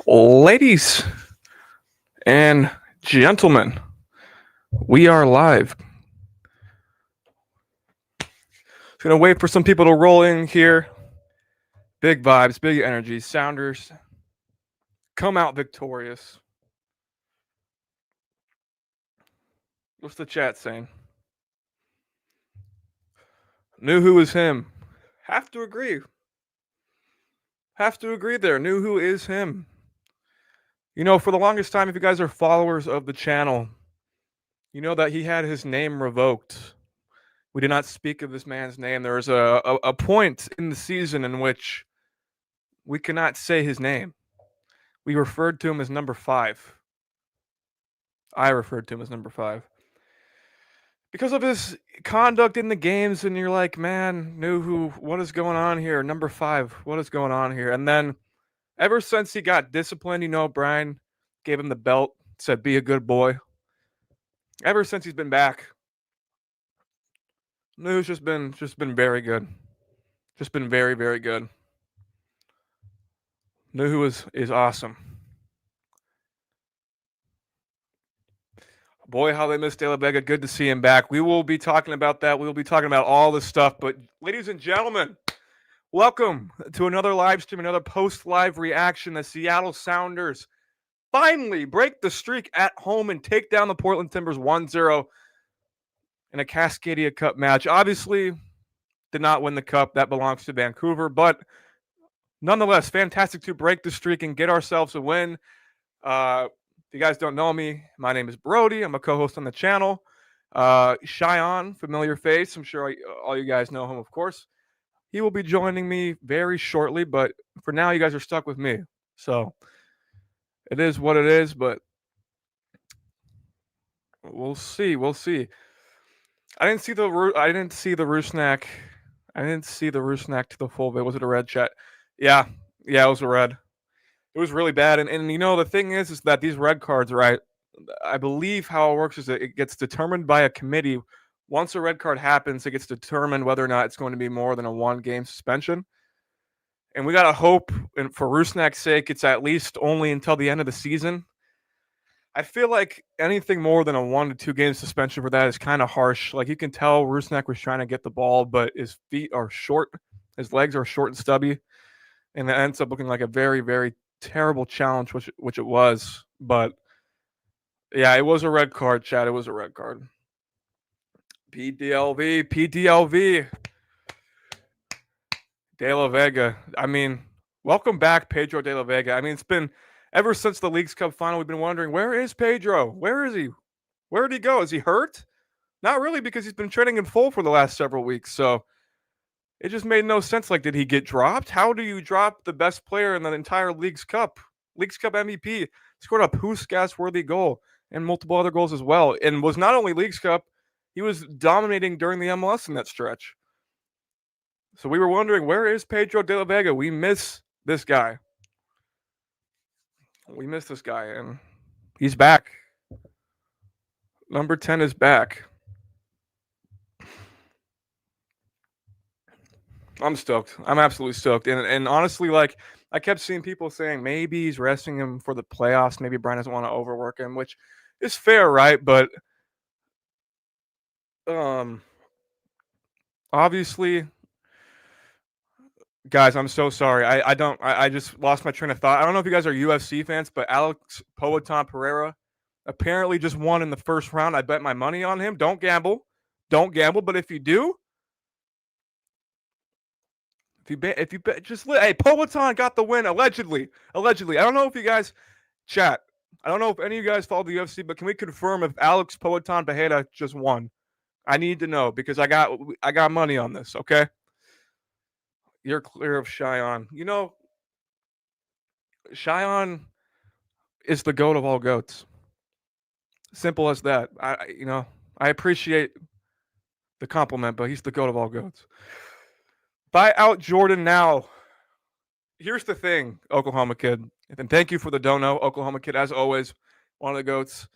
Ladies and gentlemen, we are live. Just gonna wait for some people to roll in here. Big vibes, big energy. Sounders come out victorious. What's the chat saying? Knew who is him. Have to agree. Have to agree there. Knew who is him. You know, for the longest time, if you guys are followers of the channel, you know that he had his name revoked. We did not speak of this man's name. There was a point in the season in which we cannot say his name. We referred to him as number 5. I referred to him as number 5. Because of his conduct in the games, and you're like, man, what is going on here? Number 5, what is going on here? And then ever since he got disciplined, Brian gave him the belt, said, be a good boy. Ever since he's been back, Nu's just been very good. Just been very, very good. Nu is awesome. Boy, how they missed De La Vega. Good to see him back. We will be talking about that. We will be talking about all this stuff. But ladies and gentlemen, welcome to another live stream, another post-live reaction. The Seattle Sounders finally break the streak at home and take down the Portland Timbers 1-0 in a Cascadia Cup match. Obviously, did not win the cup. That belongs to Vancouver. But nonetheless, fantastic to break the streak and get ourselves a win. If you guys don't know me, my name is Brody. I'm a co-host on the channel. Cheyenne, familiar face. I'm sure all you guys know him, of course. He will be joining me very shortly, but for now, you guys are stuck with me. So it is what it is, but we'll see. We'll see. I didn't see the Rusnak. I didn't see the Rusnak to the full bit. Was it a red chat? Yeah, it was a red. It was really bad. And the thing is that these red cards, right? I believe how it works is that it gets determined by a committee. Once a red card happens, it gets determined whether or not it's going to be more than a 1-game suspension. And we got to hope, and for Rusnak's sake, it's at least only until the end of the season. I feel like anything more than a 1 to 2-game suspension for that is kind of harsh. Like, you can tell Rusnak was trying to get the ball, but his feet are short. His legs are short and stubby. And that ends up looking like a very, very terrible challenge, which it was. But yeah, it was a red card, Chad. It was a red card. PDLV. De La Vega. I mean, welcome back, Pedro De La Vega. I mean, it's been ever since the Leagues Cup final, we've been wondering, where is Pedro? Where is he? Where did he go? Is he hurt? Not really, because he's been training in full for the last several weeks. So it just made no sense. Like, did he get dropped? How do you drop the best player in the entire Leagues Cup? Leagues Cup MVP, scored a Puskas-worthy goal and multiple other goals as well. And was not only Leagues Cup, he was dominating during the MLS in that stretch. So we were wondering, where is Pedro De La Vega? We miss this guy. And he's back. Number 10 is back. I'm stoked. I'm absolutely stoked. And honestly, like, I kept seeing people saying maybe he's resting him for the playoffs. Maybe Brian doesn't want to overwork him, which is fair, right? But obviously, guys, I'm so sorry. I just lost my train of thought. I don't know if you guys are UFC fans, but Alex Poetan Pereira apparently just won in the first round. I bet my money on him. Don't gamble. But if you do, if you bet, hey, Poetan got the win allegedly. I don't know if you guys chat. I don't know if any of you guys follow the UFC, but can we confirm if Alex Poetan Pereira just won? I need to know because I got money on this. Okay, you're clear of Cheyenne. Cheyenne is the goat of all goats. Simple as that. I appreciate the compliment, but he's the goat of all goats. Buy out Jordan now. Here's the thing, Oklahoma Kid. And thank you for the dono, Oklahoma Kid, as always. One of the goats.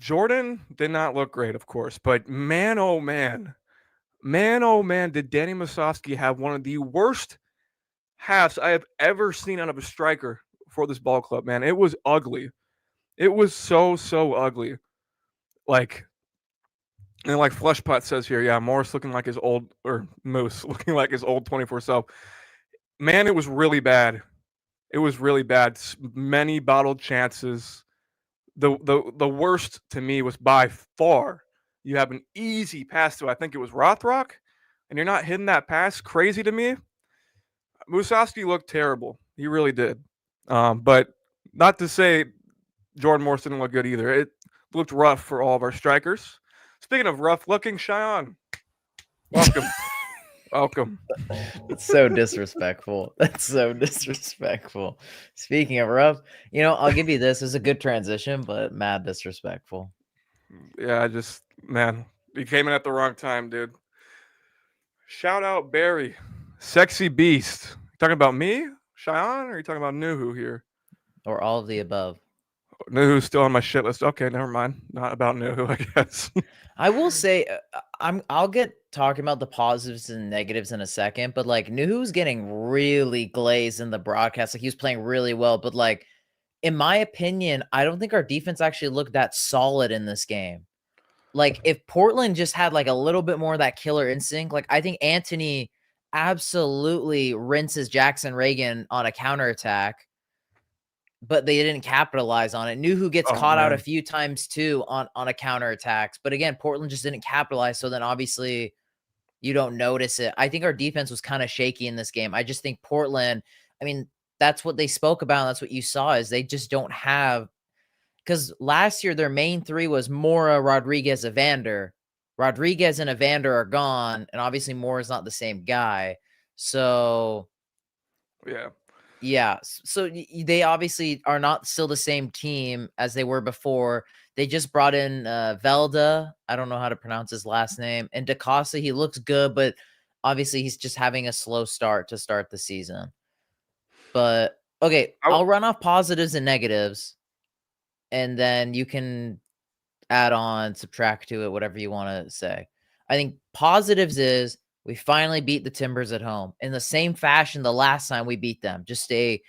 Jordan did not look great, of course, but man, oh man, did Danny Musovski have one of the worst halves I have ever seen out of a striker for this ball club, man. It was ugly. It was so ugly. Like, and like Fleshpot says here, yeah, Morris looking like his old, or Moose looking like his old 24 self. Man, it was really bad. It was really bad. Many bottled chances. The worst to me was by far. You have an easy pass to, I think it was Rothrock, and you're not hitting that pass. Crazy to me. Musovski looked terrible. He really did. But not to say Jordan Morris didn't look good either. It looked rough for all of our strikers. Speaking of rough looking, Cheyenne, welcome. Welcome. That's so disrespectful. That's so disrespectful. Speaking of rough, I'll give you this. It's a good transition, but mad disrespectful. Yeah, man, you came in at the wrong time, dude. Shout out Barry, sexy beast. You talking about me, Cheyenne, or are you talking about Nuhu here? Or all of the above. Nuhu's still on my shit list. Okay, never mind. Not about Nuhu, I guess. I will say, I'll get talking about the positives and negatives in a second, but like Nuhu's getting really glazed in the broadcast. Like he was playing really well, but like in my opinion, I don't think our defense actually looked that solid in this game. Like if Portland just had like a little bit more of that killer instinct, like I think Anthony absolutely rinses Jackson Reagan on a counterattack, but they didn't capitalize on it. Nuhu gets caught out a few times too on a counterattack. But again, Portland just didn't capitalize. So then obviously you don't notice it. I think our defense was kind of shaky in this game. I just think Portland, I mean, that's what they spoke about. That's what you saw is they just don't have, because last year their main three was Mora, Rodriguez, Evander. Rodriguez and Evander are gone, and obviously Mora's not the same guy. So yeah. So they obviously are not still the same team as they were before. They just brought in Velda. I don't know how to pronounce his last name. And DaCosta, he looks good, but obviously he's just having a slow start to start the season. But okay, I'll run off positives and negatives, and then you can add on, subtract to it, whatever you want to say. I think positives is we finally beat the Timbers at home in the same fashion the last time we beat them. Just a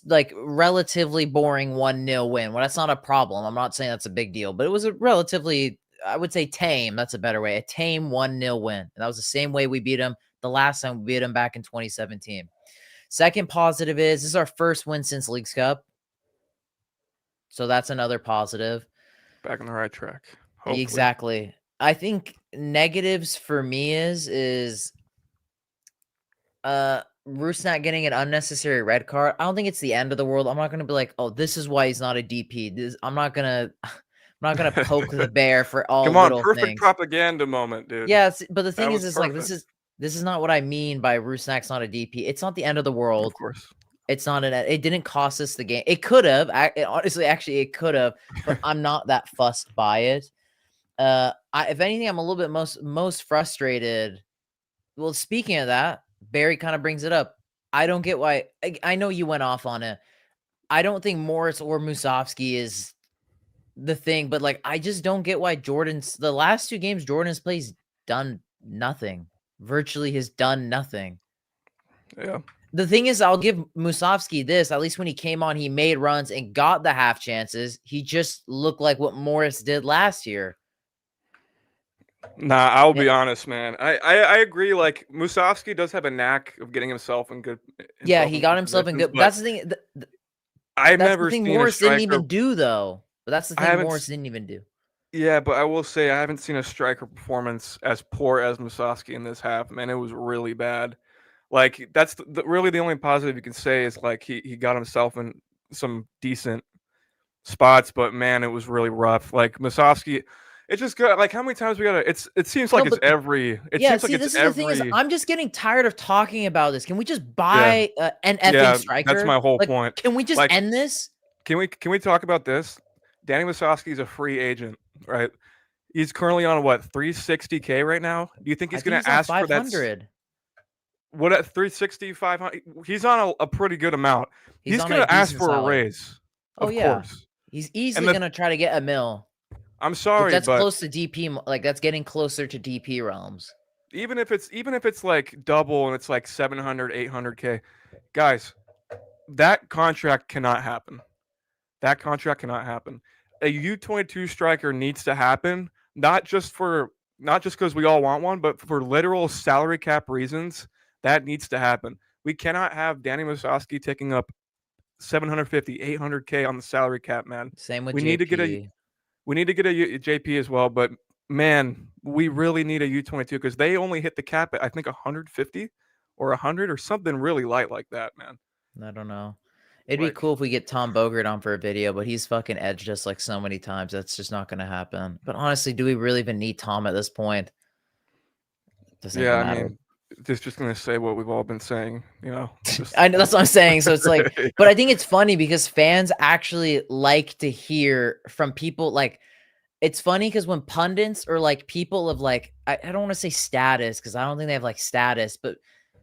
like relatively boring 1-0 win. Well, that's not a problem. I'm not saying that's a big deal, but it was a relatively, I would say tame. That's a better way. A tame 1-0 win. And that was the same way we beat them the last time we beat them back in 2017. Second positive is this is our first win since Leagues Cup. So that's another positive. Back on the right track. Hopefully. Exactly. I think negatives for me is Rusnak getting an unnecessary red card. I don't think it's the end of the world. I'm not gonna be like, oh, this is why he's not a DP. I'm not gonna poke the bear for all Come on, little perfect things. Propaganda moment, dude. Yeah, but the thing is like this is not what I mean by Rusnak's not a DP. It's not the end of the world. Of course. It's not it didn't cost us the game. It could have. Honestly, actually, it could have, but I'm not that fussed by it. If anything, I'm a little bit most frustrated. Well, speaking of that, Barry kind of brings it up. I don't get why. I know you went off on it. I don't think Morris or Musovski is the thing, but like I just don't get why the last two games Jordan's play's done nothing. Virtually has done nothing. Yeah. The thing is, I'll give Musovski this. At least when he came on, he made runs and got the half chances. He just looked like what Morris did last year. Nah, I'll be honest, man. I agree. Like Musovski does have a knack of getting himself in good. Yeah, he got himself in good. That's the thing. I've never seen Morris didn't even do though. But that's the thing Morris didn't even do. Yeah, but I will say I haven't seen a striker performance as poor as Musovski in this half. Man, it was really bad. Like that's really the only positive you can say is like he got himself in some decent spots, but man, it was really rough. Like Musovski, it just got like how many times we gotta. It seems like it's every. It seems like it's every. The thing is, I'm just getting tired of talking about this. Can we just buy an effing striker? That's my whole point. Can we just end this? Can we talk about this? Danny Musovski is a free agent, right? He's currently on what 360K right now. Do you think he's going to ask for that? What at 360, 500? He's on a pretty good amount. He's going to ask for a raise. Of course. He's easily going to try to get a mil. I'm sorry, but that's close to DP. Like that's getting closer to DP realms. even if it's like double and it's like 700, 800K, guys, that contract cannot happen. That contract cannot happen. A U22 striker needs to happen, not just because we all want one, but for literal salary cap reasons. That needs to happen. We cannot have Danny Musovsky taking up 750, 800K on the salary cap, man. Same with We need to get a JP. we need to get a JP as well, but man, we really need a U22 because they only hit the cap at I think 150 or 100 or something really light like that, man. I don't know. It'd be Like, cool if we get Tom Bogert on for a video, but he's fucking edged us like so many times. That's just not gonna happen. But honestly, do we really even need Tom at this point? Doesn't yeah, even I matter. mean, just gonna say what we've all been saying, you know. Just I know that's what I'm saying. So it's like, but I think it's funny because fans actually like to hear from people. Like, it's funny because when pundits or like people of like, I don't want to say status because I don't think they have like status, but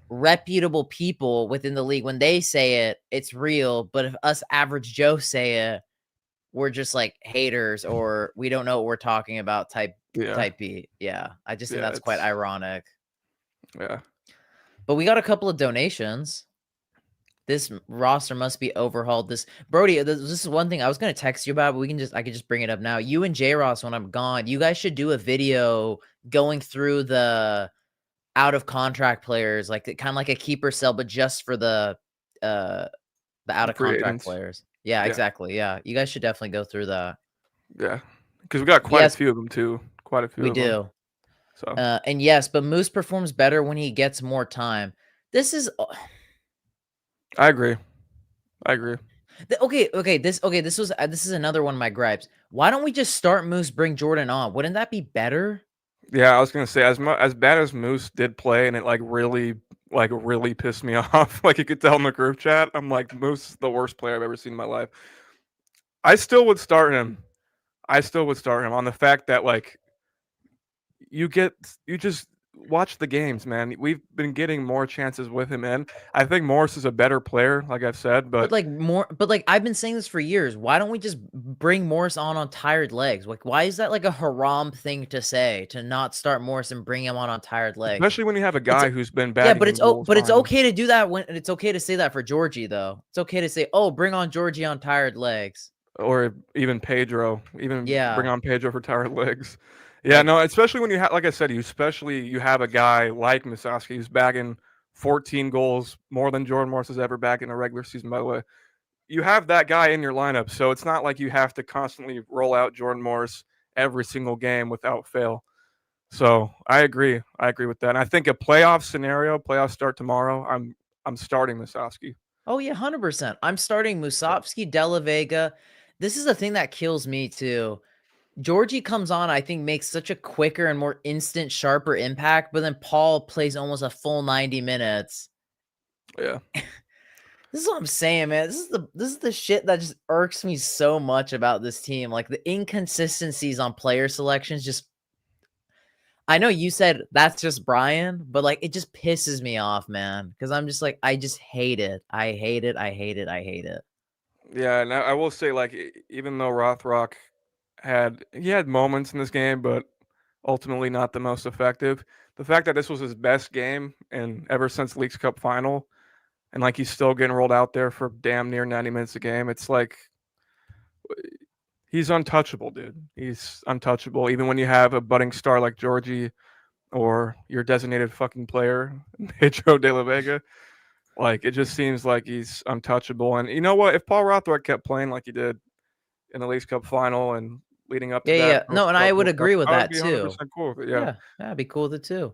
reputable people within the league, when they say it, it's real. But if us average Joe say it, we're just like haters or we don't know what we're talking about yeah, type B. Yeah. I just think yeah, that's quite it's ironic. yeah. But we got a couple of donations. This roster must be overhauled. This Brody, this is one thing I was gonna text you about, but I could just bring it up now. You and J Ross, when I'm gone, you guys should do a video going through the out of contract players, like kind of like a keeper sell, but just for uh the out of Free contract agents. players. Yeah, Yeah, exactly. Yeah. You guys should definitely go through that. yeah. Because we got quite a Yes, few of them too. Quite a few we of them. do. So And yes, but Moose performs better when he gets more time. This is I agree. I agree. This is another one of my gripes. Why don't we just start Moose, bring Jordan on? Wouldn't that be better? Yeah, I was gonna say as bad as Moose did play, and it like really pissed me off. Like you could tell in the group chat, I'm like Moose is the worst player I've ever seen in my life. I still would start him. I still would start him on the fact that like you just watch the games, man. We've been getting more chances with him in. I think Morris is a better player, like I've said, but But like I've been saying this for years. Why don't we just bring Morris on tired legs? Like, why is that like a haram thing to say to not start Morris and bring him on tired legs? especially when you have a It's guy who's been Yeah, bagging in goals but it's behind him. okay to do that when it's okay to say that for Georgie though. It's okay to say, "Oh, bring on Georgie on tired legs." Or even Pedro, even bring Yeah, on Pedro for tired legs. Yeah, like no, especially when you have, like I said, you have a guy like Misowski who's bagging 14 goals, more than Jordan Morris has ever bagged in a regular season, by the way. You have that guy in your lineup, so it's not like you have to constantly roll out Jordan Morris every single game without fail. So I agree. I agree with that. And I think a playoff scenario, playoff start tomorrow, I'm starting Misowski. Oh yeah, 100%. I'm starting Yeah. Musovski, Della Vega. This is the thing that kills me too. Georgie comes on, I think makes such a quicker and more instant, sharper impact, but then Paul plays almost a full 90 minutes. Yeah. This is what I'm saying, man. This is the shit that just irks me so much about this team. Like the inconsistencies on player selections just I know you said that's just Brian, but like it just pisses me off, man. Because I'm just like, I just hate it. I hate it. I hate it. I hate it. Yeah, and I will say, like, even though Rothrock he had moments in this game, but ultimately not the most effective. The fact that this was his best game and ever since Leagues Cup final, and like he's still getting rolled out there for damn near 90 minutes a game, it's like he's untouchable, dude. He's untouchable. Even when you have a budding star like Georgie or your designated fucking player, Pedro de la Vega, like it just seems like he's untouchable. And you know what? If Paul Rothrock kept playing like he did in the Leagues Cup final and leading up to Yeah, that yeah. post No, and I Cup would hookup, agree with I would that be too. 100% cool with it. Yeah, Yeah, that'd be cool with it too.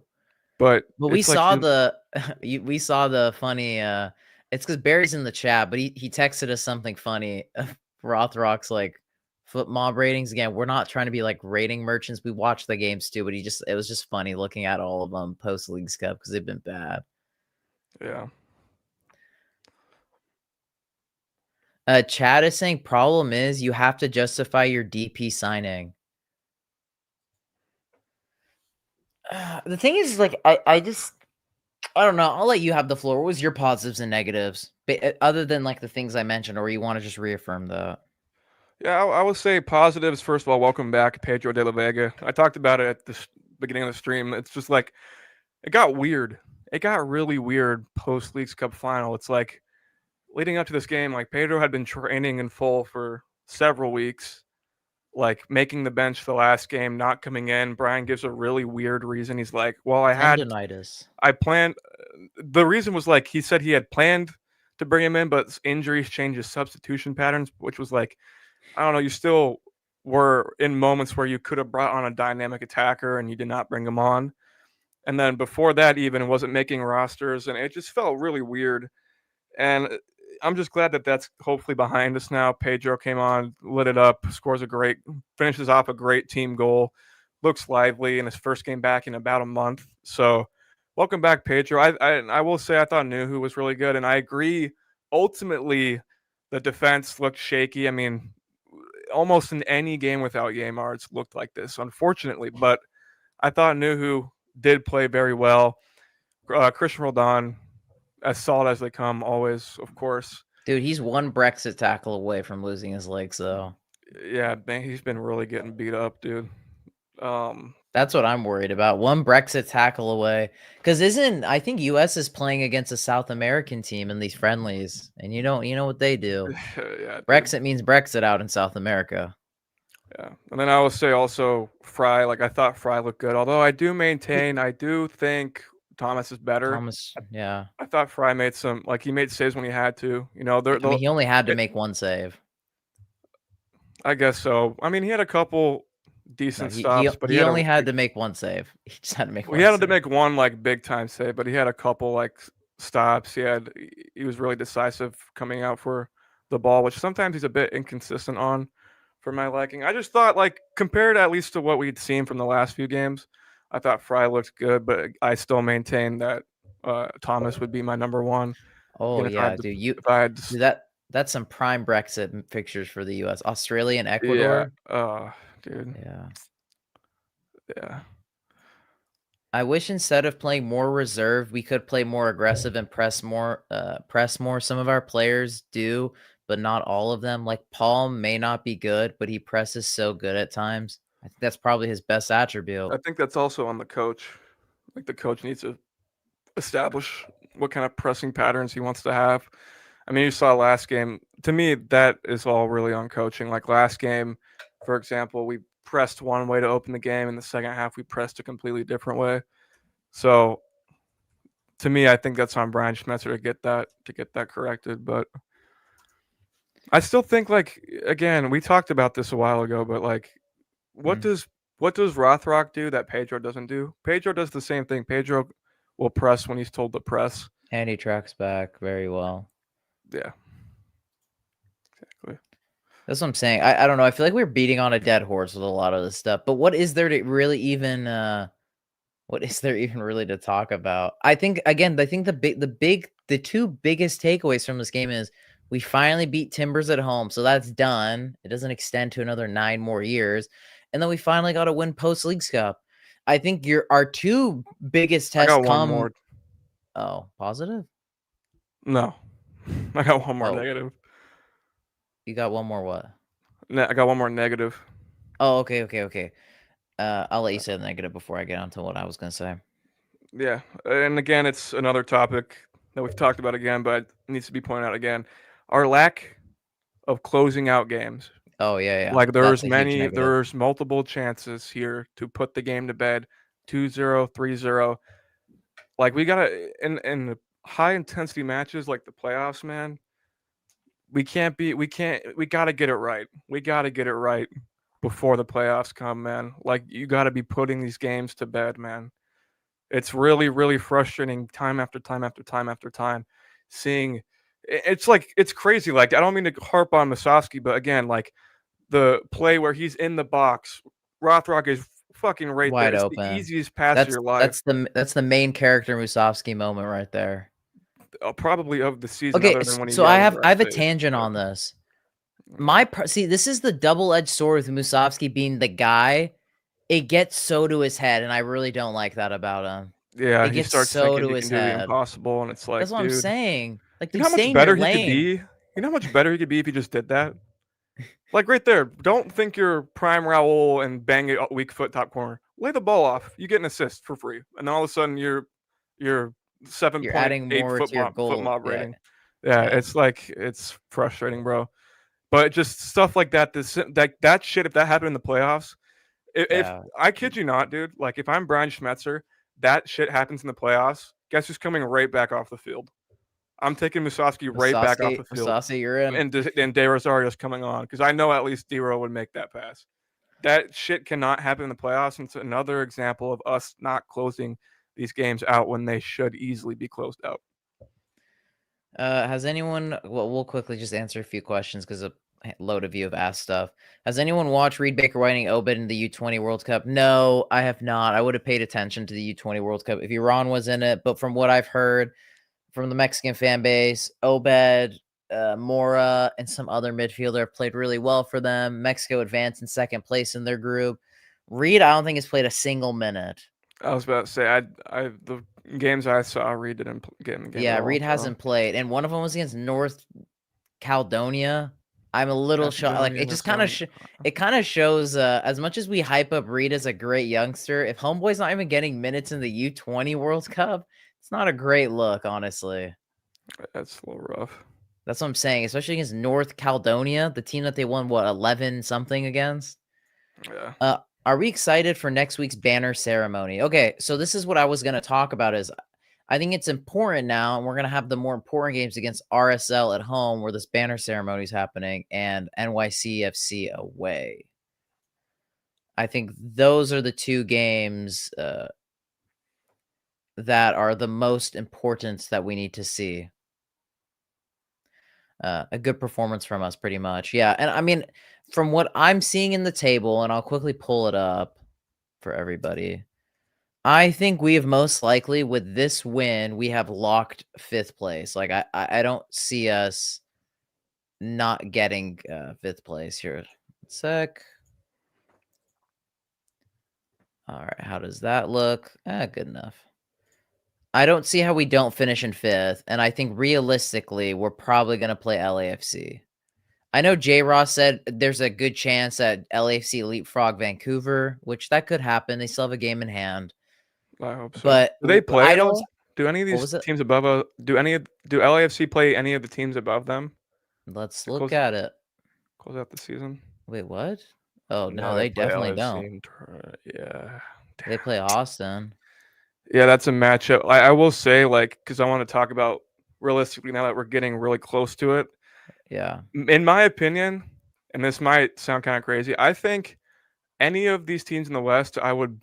but But we it's like saw the we saw the funny it's because Barry's in the chat, but he texted us something funny. Rothrock's like foot mob ratings again. We're not trying to be like rating merchants. We watch the games too, but it was just funny looking at all of them post Leagues Cup because they've been bad. yeah, Chad is saying problem is you have to justify your DP signing. The thing is, like, I don't know. I'll let you have the floor. What was your positives and negatives, other than like the things I mentioned, or you want to just reaffirm that? yeah. I would say positives. First of all, welcome back, Pedro de la Vega. I talked about it at the beginning of the stream. It's just like it got weird. It got really weird post Leagues Cup final. It's like leading up to this game, like Pedro had been training in full for several weeks, like making the bench the last game, not coming in. Brian gives a really weird reason. He's like, "Well, Tendonitis. I planned." The reason was like he said he had planned to bring him in, but injuries changed his substitution patterns, which was like, I don't know. You still were in moments where you could have brought on a dynamic attacker, and you did not bring him on. And then before that, even wasn't making rosters, and it just felt really weird. And I'm just glad that that's hopefully behind us now. Pedro came on, lit it up, finishes off a great team goal, looks lively in his first game back in about a month. So, welcome back, Pedro. I will say I thought Nuhu was really good, and I agree. Ultimately, the defense looked shaky. I mean, almost in any game without Yamar, it's looked like this, unfortunately. But I thought Nuhu did play very well. Christian Roldan, as solid as they come, always, of course. Dude, he's one Brexit tackle away from losing his legs, though. Yeah, man, he's been really getting beat up, dude. That's what I'm worried about. One Brexit tackle away. Because I think US is playing against a South American team in these friendlies. And you know what they do. Yeah, Brexit means Brexit out in South America. Yeah. And then I will say also Fry, like I thought Fry looked good. Although I do think Thomas is better. Thomas, yeah. I thought Fry made he made saves when he had to. You know, I mean, he only had to make one save. I guess so. I mean, he had a couple decent stops, but he only had to make one save. He just had to make one. He had to make one like big time save, but he had a couple like stops. He was really decisive coming out for the ball, which sometimes he's a bit inconsistent on for my liking. I just thought like compared at least to what we'd seen from the last few games, I thought Fry looked good, but I still maintain that Thomas would be my number one. Oh Again, yeah, dude, that's some prime Brexit fixtures for the US. Australia and Ecuador. Yeah, dude. Yeah. I wish instead of playing more reserve, we could play more aggressive and press more. Some of our players do, but not all of them. Like Paul may not be good, but he presses so good at times. I think that's probably his best attribute. I think that's also on the coach. Like the coach needs to establish what kind of pressing patterns he wants to have. I mean, you saw last game. To me, that is all really on coaching. Like last game, for example, we pressed one way to open the game. In the second half, we pressed a completely different way. So, to me, I think that's on Brian Schmetzer to get that corrected. But I still think, like again, we talked about this a while ago. But like, what does Rothrock do that Pedro doesn't do? Pedro does the same thing. Pedro will press when he's told to press, and he tracks back very well. Yeah. Exactly. That's what I'm saying. I don't know. I feel like we're beating on a dead horse with a lot of this stuff. But what is there to really even really to talk about? I think the two biggest takeaways from this game is we finally beat Timbers at home. So that's done. It doesn't extend to another 9 more years. And then we finally got to win post Leagues Cup. I think our two biggest tests one more. Oh, positive? No. I got one more negative. You got one more what? I got one more negative. Oh, okay. I'll let you say the negative before I get on to what I was going to say. Yeah. And again, it's another topic that we've talked about again, but it needs to be pointed out again. Our lack of closing out games. Oh, yeah. Like there's multiple chances here to put the game to bed. 2-0, 3-0. Like we got to, in high intensity matches like the playoffs, man, we got to get it right. We got to get it right before the playoffs come, man. Like you got to be putting these games to bed, man. It's really, really frustrating time after time after time after time seeing it's crazy. Like I don't mean to harp on Musovski, but again, like the play where he's in the box, Rothrock is fucking right wide there. It's open. The easiest pass of your life. That's the main character Musovski moment right there. Probably of the season. Okay, so I have a tangent on this. This is the double-edged sword with Musovski being the guy. It gets so to his head, and I really don't like that about him. Yeah, it gets so to his head. The impossible, and it's like that's what I'm saying. Like, you know how much better he could be. You know how much better he could be if he just did that. Like right there, don't think you're prime Raul and bang it weak foot top corner. lay the ball off. You get an assist for free, and all of a sudden you're You're adding 7.8 more to your foot goal. mob Yeah, rating. Yeah, yeah, it's frustrating, bro. But just stuff like that, that shit. If that happened in the playoffs, if yeah. I kid you not, dude, like if I'm Brian Schmetzer, that shit happens in the playoffs. Guess who's coming right back off the field? I'm taking Musovski right back off the field, Masasi, you're in. and De Rosario's coming on because I know at least D-Ro would make that pass. That shit cannot happen in the playoffs. And it's another example of us not closing these games out when they should easily be closed out. Has anyone? Well, we'll quickly just answer a few questions because a load of you have asked stuff. Has anyone watched Reed Baker Whiting Obed in the U20 World Cup? No, I have not. I would have paid attention to the U20 World Cup if Iran was in it. But from what I've heard from the Mexican fan base, Obed, Mora, and some other midfielder have played really well for them. Mexico advanced in second place in their group. Reed, I don't think has played a single minute. I was about to say, I the games I saw, Reed didn't get in the game Yeah, at all. Reed hasn't played, and one of them was against North Caledonia. I'm a little shocked. Like it just kind of it kind of shows. As much as we hype up Reed as a great youngster, if Homeboy's not even getting minutes in the U20 World Cup, it's not a great look, honestly. That's a little rough. That's what I'm saying, especially against North Caledonia, the team that they won 11 something against. Yeah. Are we excited for next week's banner ceremony? Okay, so this is what I was going to talk about is I think it's important now, and we're going to have the more important games against RSL at home where this banner ceremony is happening and NYCFC away. I think those are the two games that are the most important that we need to see. A good performance from us, pretty much. Yeah, and I mean, from what I'm seeing in the table, and I'll quickly pull it up for everybody. I think we have most likely, with this win, we have locked 5th place. Like, I don't see us not getting 5th place here. Sec. All right, how does that look? Good enough. I don't see how we don't finish in 5th, and I think realistically, we're probably going to play LAFC. I know J. Ross said there's a good chance that LAFC leapfrog Vancouver, which that could happen. They still have a game in hand. I hope so. But do they play? I don't. Do any of What these was it? teams above? Do LAFC play any of the teams above them? Let's look at it. Close out the season. Wait, what? Oh no, No, they play definitely LAFC don't. Yeah. They play Austin. Yeah, that's a matchup. I will say, like, because I want to talk about realistically now that we're getting really close to it. Yeah. In my opinion, and this might sound kind of crazy, I think any of these teams in the West, I would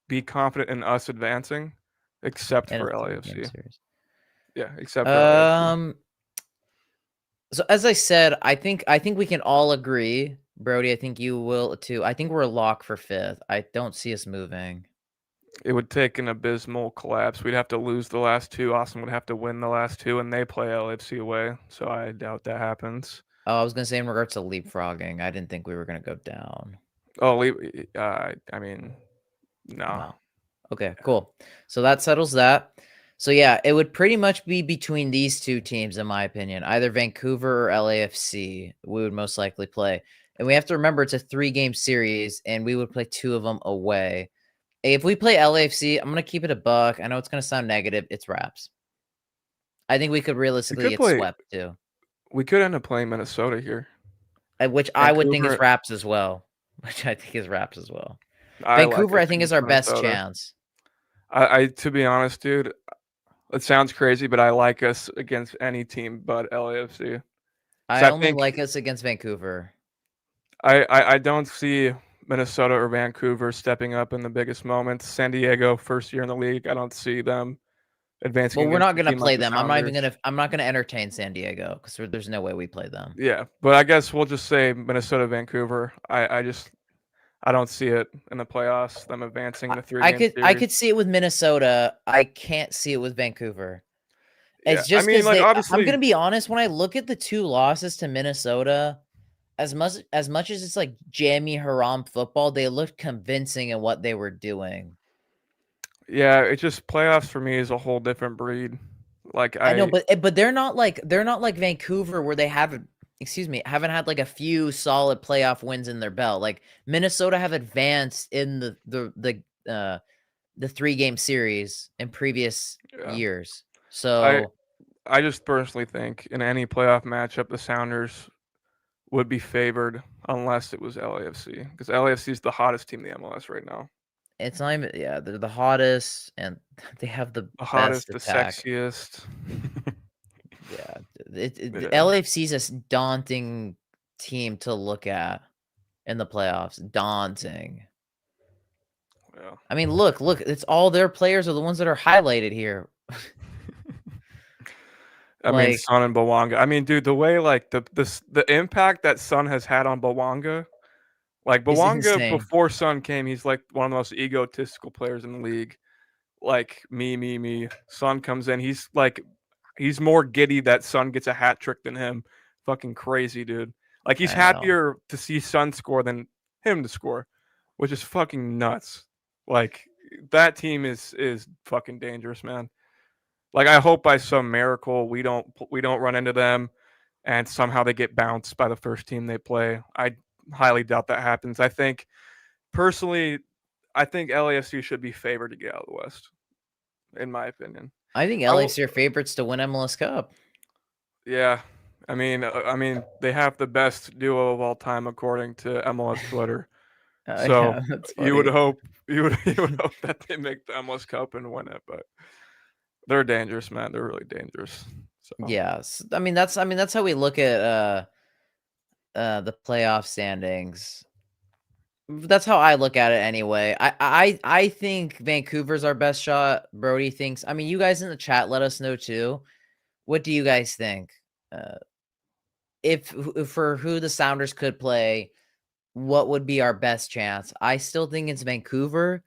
be confident in us advancing, except And for it's a LAFC. game series. Yeah, except for LAFC. So as I said, I think we can all agree, Brody. I think you will too. I think we're a lock for 5th. I don't see us moving. It would take an abysmal collapse. We'd have to lose the last two. Austin would have to win the last two, and they play LAFC away. So I doubt that happens. Oh, I was gonna say in regards to leapfrogging, I didn't think we were gonna go down. Oh, I mean, no. Okay, cool. So that settles that. So yeah, it would pretty much be between these two teams, in my opinion. Either Vancouver or LAFC we would most likely play. And we have to remember it's a 3-game series, and we would play 2 of them away. If we play LAFC, I'm going to keep it a buck. I know it's going to sound negative. It's wraps. I think we could realistically get swept too. We could end up playing Minnesota here. Which I would think is wraps as well. Vancouver, I think, is our best chance. I to be honest, dude, it sounds crazy, but I like us against any team but LAFC. I only like us against Vancouver. I don't see Minnesota or Vancouver stepping up in the biggest moments. San Diego, first year in the league, I don't see them advancing. Well, we're not going to play them. I'm not going to entertain San Diego because there's no way we play them. Yeah, but I guess we'll just say Minnesota, Vancouver. I don't see it in the playoffs, them advancing the 3-game series. I could see it with Minnesota. I can't see it with Vancouver. It's just I'm going to be honest. When I look at the 2 losses to Minnesota, as much as it's like jammy haram football, they looked convincing in what they were doing. Yeah, it's just playoffs for me is a whole different breed. Like I know, but they're not like Vancouver where they haven't had like a few solid playoff wins in their belt. Like Minnesota have advanced in the the 3-game series in previous Yeah. years. I So I just personally think in any playoff matchup, the Sounders would be favored unless it was LAFC because LAFC is the hottest team in the MLS right now. it's not even, yeah, they're the hottest and they have the The best hottest, the attack. sexiest. Yeah, the Yeah, LAFC is a daunting team to look at in the playoffs. Daunting. yeah. I mean, look, it's all their players are the ones that are highlighted here. I mean, Like, Son and Bawanga. I mean, dude, the way like the impact that Son has had on Bawanga, like is Bawanga insane. before Son came, he's like one of the most egotistical players in the league. Like me. Son comes in, he's more giddy that Son gets a hat trick than him. Fucking crazy, dude. Like he's I know. happier to see Son score than him to score, which is fucking nuts. Like that team is fucking dangerous, man. Like I hope by some miracle we don't run into them and somehow they get bounced by the first team they play. I highly doubt that happens. Personally, I think LAFC should be favored to get out of the West, in my opinion. I think I will, LAFC are favorites to win MLS Cup. yeah. I mean, they have the best duo of all time according to MLS Twitter. So Yeah, that's you would funny. hope you would hope that they make the MLS Cup and win it, but they're dangerous, man. They're really dangerous. So Yes. I mean that's how we look at the playoff standings. That's how I look at it anyway. I think Vancouver's our best shot. Brody thinks. I mean, you guys in the chat, let us know too. What do you guys think? Uh, if for who the Sounders could play, what would be our best chance? I still think it's Vancouver,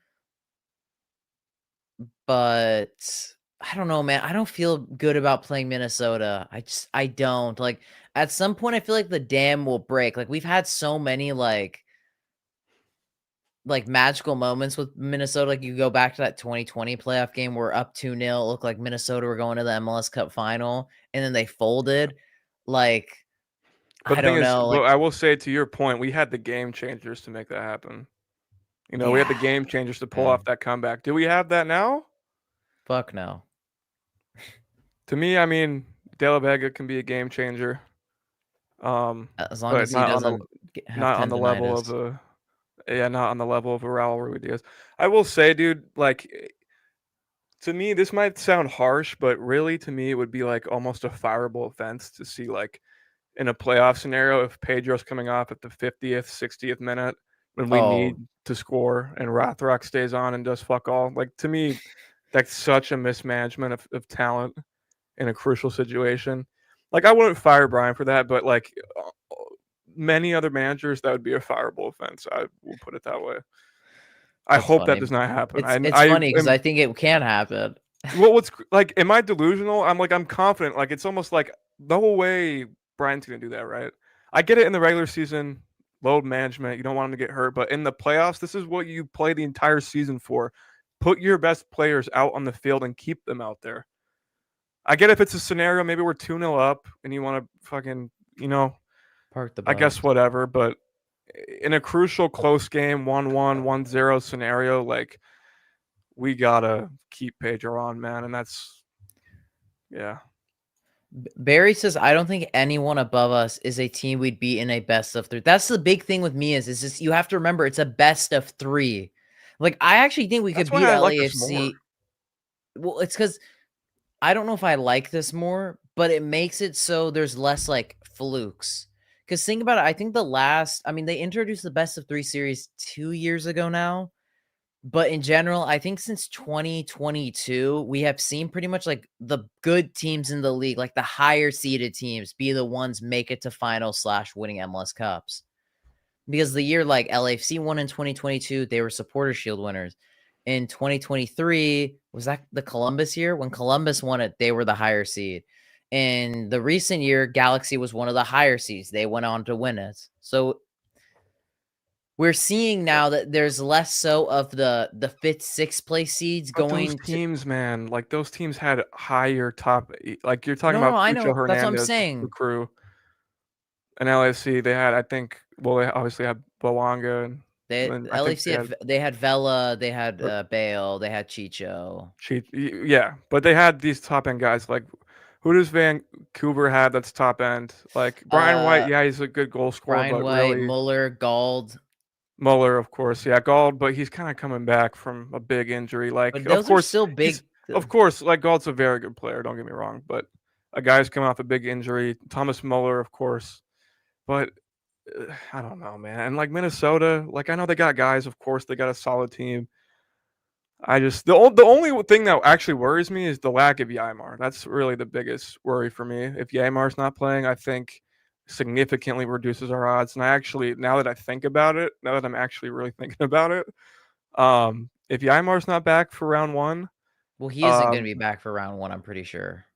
but I don't know, man. I don't feel good about playing Minnesota. I don't. Like at some point I feel like the dam will break. Like we've had so many like magical moments with Minnesota. Like you go back to that 2020 playoff game where up 2-0, looked like Minnesota were going to the MLS Cup final and then they folded. Like, but I the thing don't is, know. but Like, I will say to your point, we had the game changers to make that happen. We had yeah, the game changers to pull man, off that comeback. Do we have that now? fuck no. To me, I mean, De La Vega can be a game changer, As long but as he doesn't have not on the level of tendonitis. not on the level of a Raul Ruidiaz. I will say, dude, like to me, this might sound harsh, but really, to me, it would be like almost a fireable offense to see like in a playoff scenario if Pedro's coming off at the 50th, 60th minute when we need Oh, to score and Rothrock stays on and does fuck all. Like to me, that's such a mismanagement of talent in a crucial situation. Like I wouldn't fire Brian for that, but like many other managers, that would be a fireable offense. I will put it that way. I that's hope that funny. does not happen. It's I funny because am I think it can happen. like, am I delusional? I'm confident. Like it's almost like no way Brian's gonna do that, right? I get it in the regular season, load management. You don't want him to get hurt, but in the playoffs, this is what you play the entire season for. Put your best players out on the field and keep them out there. I get if it's a scenario, maybe we're 2-0 up and you want to fucking, Park the I bus. guess whatever. But in a crucial close game, 1-1, 1-0 scenario, like we gotta keep Pedro on, man. And that's, yeah. Barry says, I don't think anyone above us is a team we'd beat in a best of three. That's the big thing with me is just you have to remember it's a best of three. Like I actually think we could That's why beat I like this more. LAFC. Well, it's because I don't know if I like this more, but it makes it so there's less like flukes. Because think about it, I think I mean, they introduced the best of three series 2 years ago now. But in general, I think since 2022, we have seen pretty much like the good teams in the league, like the higher seeded teams, be the ones make it to final/winning MLS Cups. Because the year like LAFC won in 2022, they were Supporter Shield winners. In 2023, was that the Columbus year? When Columbus won it, they were the higher seed. In the recent year, Galaxy was one of the higher seeds. They went on to win it. So we're seeing now that there's less so of the fifth, sixth place seeds But those going to. teams, man, like those teams had higher top. Like you're talking No, about I Cucho know. That's what I'm Hernandez, the saying. crew, and LAC. They had, I think, well, they obviously had Boanga. They And I think LAFC had they had Vela, they had Bale, they had Chicho. Yeah, but they had these top end guys. Like, who does Vancouver have that's top end? Like Brian White, Uh, yeah, he's a good goal scorer, Brian but White, really Muller, Gald. Muller, of course, yeah, Gald, but he's kind of coming back from a big injury. Like, But of those are course, still he's big. of course like Gald's a very good player. Don't get me wrong, but a guy's coming off a big injury. Thomas Muller, of course, but I don't know, man. And like Minnesota, like I know they got guys. Of course, they got a solid team. I just the only thing that actually worries me is the lack of Ymar. That's really the biggest worry for me. If Ymar's not playing, I think significantly reduces our odds. And I actually, now that I think about it, now that I'm actually really thinking about it, if Ymar's not back for round one, Well, he isn't going to um, be back for round one. I'm pretty sure.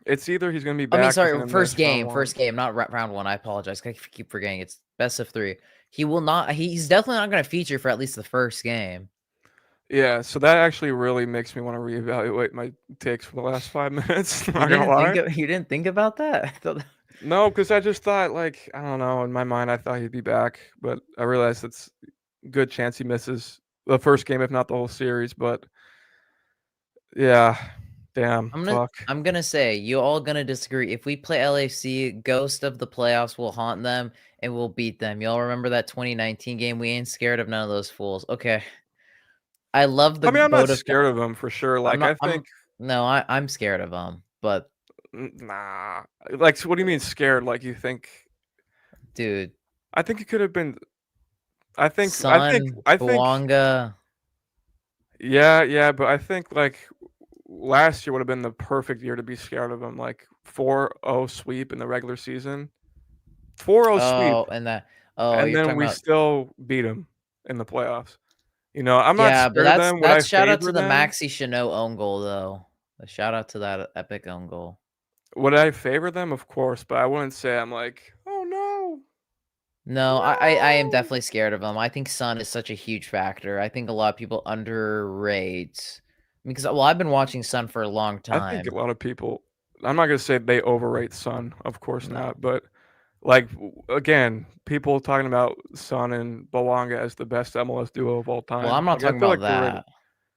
it's either he's going to be I mean, back, he's sorry, going to miss round one. first game, not round one. I apologize. I keep forgetting. It's best of 3. He will not. He's definitely not going to feature for at least the first game. Yeah, so that actually really makes me want to reevaluate my takes for the last 5 minutes. You Not gonna lie. you didn't think about that? I thought No, because I just thought, like, I don't know. In my mind, I thought he'd be back, but I realized it's a good chance he misses the first game, if not the whole series. But yeah, damn, fuck. I'm gonna say you all gonna disagree. If we play LAFC, Ghost of the playoffs will haunt them and we'll beat them. Y'all remember that 2019 game? We ain't scared of none of those fools. Okay. I love the I mean, I'm not vote of scared of him for sure. I'm Like, not I think, I'm scared of them, but nah. Like, so what do you mean scared? Like, you think? dude, I think it could have been. I think. I think. Son, I think. Bouanga. Yeah, yeah, but I think like last year would have been the perfect year to be scared of him. Like 4-0 sweep in the regular season. 4-0 sweep. Oh, and that And you're then talking we about still beat him in the playoffs. I'm not yeah, but scared of them. Would I that's shout out favor to the them? Maxi Chanot own goal though. A shout out to that epic own goal. Would I favor them? Of course, but I wouldn't say I'm like, oh no, No, I am no. definitely scared of him. I think Sun is such a huge factor. I think a lot of people underrate because well, I've been watching Sun for a long I think a time. lot of people. I'm not gonna say they overrate Sun. Of course No. not. But like again, people talking about Sun and Bawanga as the best MLS duo of all Well, time. I'm not Like I talking feel about like they're rated. that.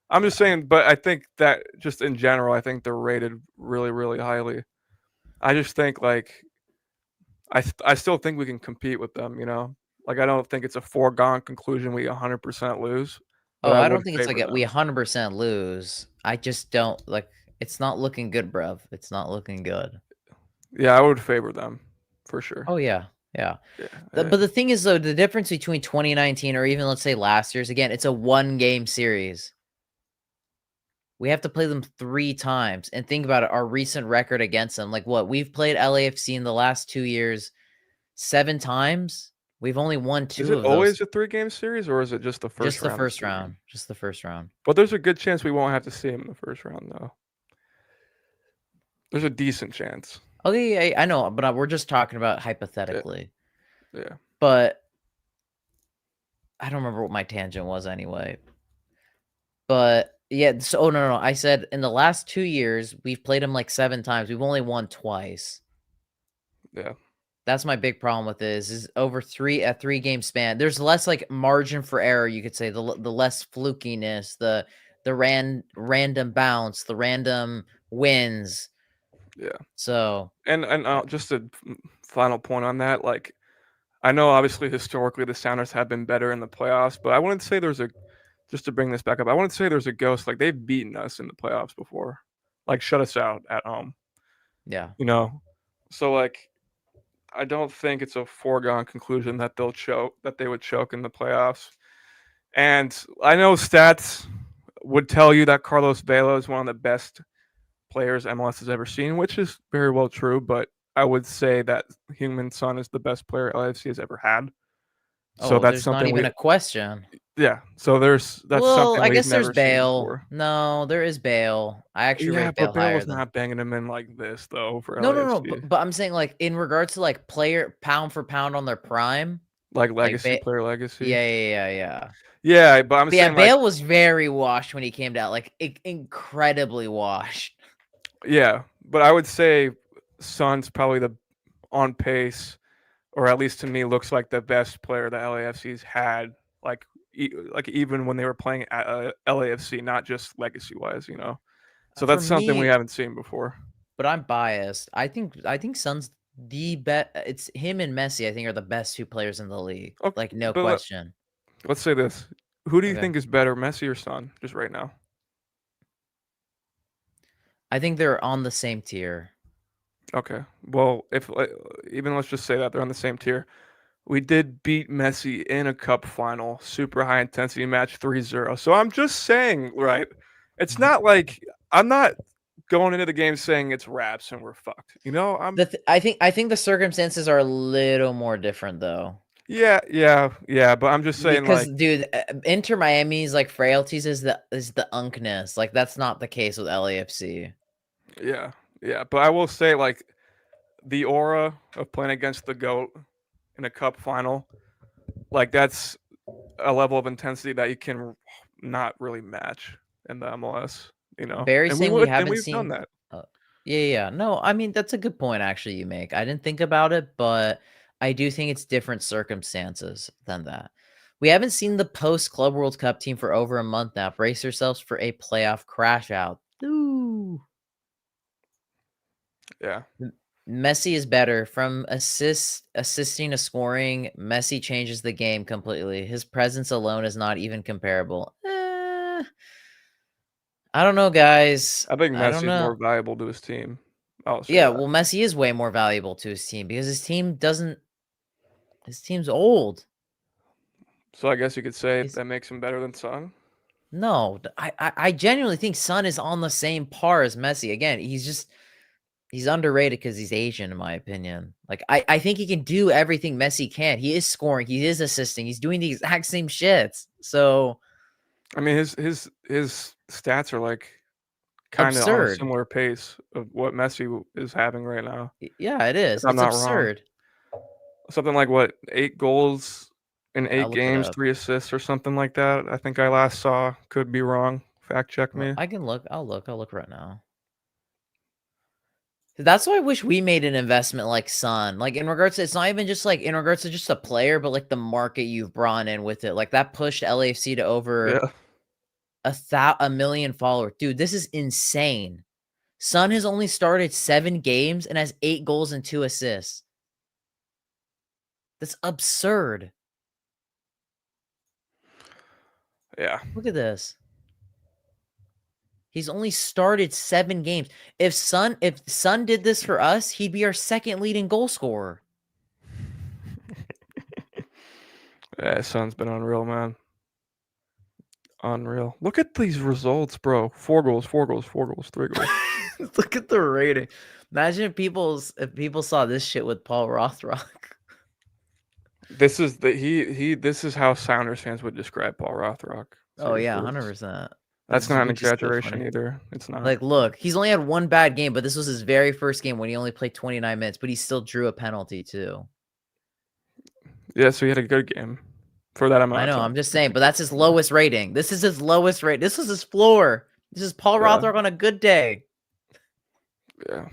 I'm just saying, but I think that just in general, I think they're rated really, really highly. I just think like I still think we can compete with them. Like I don't think it's a foregone conclusion we 100% lose, but Oh, I I would don't think it's like favor we them. 100% lose. I just don't like it's not looking good, bruv. It's not looking good. Yeah, I would favor them for sure. Oh yeah. Yeah. Yeah, But yeah. the thing is though, the difference between 2019 or even let's say last year's again, it's a one game series. We have to play them 3 times, and think about it, our recent record against them, like, what? We've played LAFC in the last 2 years 7 times? We've only won Is 2 it of those. always a 3-game series or is it just the first Just the round is first 3 games? round. Just the first round. But there's a good chance we won't have to see him in the first round though. There's a decent chance. Okay, I know, but we're just talking about Yeah, hypothetically. yeah. But I don't remember what my tangent was anyway. But, yeah, so oh, no, I said in the last 2 years, we've played them, like, 7 times. We've only won twice. Yeah. That's my big problem with this is over a 3-game span. There's less like margin for error, you could say, the less flukiness, the random bounce, the random wins. Yeah. So, And just a final point on that, like I know obviously historically the Sounders have been better in the playoffs, but I wouldn't say there's a just to bring this back up, I wouldn't say there's a ghost like they've beaten us in the playoffs before. Like shut us out at home, yeah. you know. So like I don't think it's a foregone conclusion that they would choke in the playoffs. And I know stats would tell you that Carlos Vela is one of the best players MLS has ever seen, which is very well true, but I would say that Human Son is the best player LAFC has ever had. So Oh, that's there's not something we even a question. yeah. So that's Well, something I we've guess there's never seen Bale. before. No, there is Bale. I actually Yeah, rate but Bale Bale higher was than not banging him in like this though for No, LAFC. but I'm saying, like, in regards to, like, player pound for pound on their prime, Like like, legacy, player legacy. yeah. Yeah, but I'm But yeah, saying like Bale was very washed when he came down, like, incredibly washed. yeah, but I would say Son's probably the on pace, or at least to me looks like the best player that LAFC's had like like even when they were playing at LAFC, not just legacy wise, you know. So For that's something we me, haven't seen before. but I'm biased. I think Son's the best. It's him and Messi. I think are the best two players in the league. Okay, Like no but question. let's say this: who do you Okay. think is better, Messi or Son? Just right now. I think they're on the same tier. Okay. Well, if even let's just say that they're on the same tier. We did beat Messi in a cup final, super high intensity match 3-0. So I'm just saying, right? It's not like I'm not going into the game saying it's raps and we're fucked. You know, I think the circumstances are a little more different though. yeah, but I'm just saying Because like dude, Inter Miami's like frailties is the unkness. Like that's not the case with LAFC. yeah, yeah, but I will say like the aura of playing against the GOAT in a cup final, like that's a level of intensity that you can not really match in the MLS, you know. Barry And we saying we would and haven't we've done seen. that. Uh, yeah, yeah. No, I mean that's a good point actually you make. I didn't think about it, but I do think it's different circumstances than that. We haven't seen the post Club World Cup team for over a month now. Brace yourselves for a playoff crash out. Ooh. Yeah. M- Messi is better from assisting to scoring. Messi changes the game completely. His presence alone is not even comparable. I don't know, guys. I think I don't Messi's know. more valuable to his team. I'll say Yeah, that. well, Messi is way more valuable to his team because his team doesn't. His team's old. So I guess you could say He's that makes him better than Son. no. I genuinely think Son is on the same par as Messi. Again, he's underrated because he's Asian, in my opinion. Like I think he can do everything Messi can. He is scoring. He is assisting. He's doing the exact same shits. So I mean, his stats are like kind of on a absurd. similar pace of what Messi is having right now, Yeah, it if is. I'm It's not wrong. absurd. Something like what 8 goals in I'll eight look it games, up. 3 assists or something like that. I think I last saw. Could be wrong. Fact check Well, me. I can look. I'll look. I'll look right now. That's why I wish we made an investment like Sun. Like in regards to it's not even just like in regards to just a player, but like the market you've brought in with it. Like that pushed LAFC to over Yeah. a million followers. Dude, this is insane. Sun has only started 7 games and has 8 goals and 2 assists. That's absurd. Yeah. Look at this. He's only started 7 games. If Sun did this for us, he'd be our second leading goal scorer. Yeah, Son's been unreal, man. Unreal. Look at these results, bro. 4 goals, 4 goals, 4 goals, 3 goals. Look at the rating. Imagine if people saw this shit with Paul Rothrock. This is the he. This is how Sounders fans would describe Paul Rothrock. Oh yeah, Seriously, 100%. that's not an Which is so exaggeration funny. either. It's not. Like, look, he's only had one bad game, but this was his very first game when he only played 29 minutes, but he still drew a penalty too. Yeah, so he had a good game for that I amount know, of I'm time. just saying, but that's his lowest rating. This is his lowest rate. This is his floor. This is Paul Yeah, Rothrock on a good day. yeah.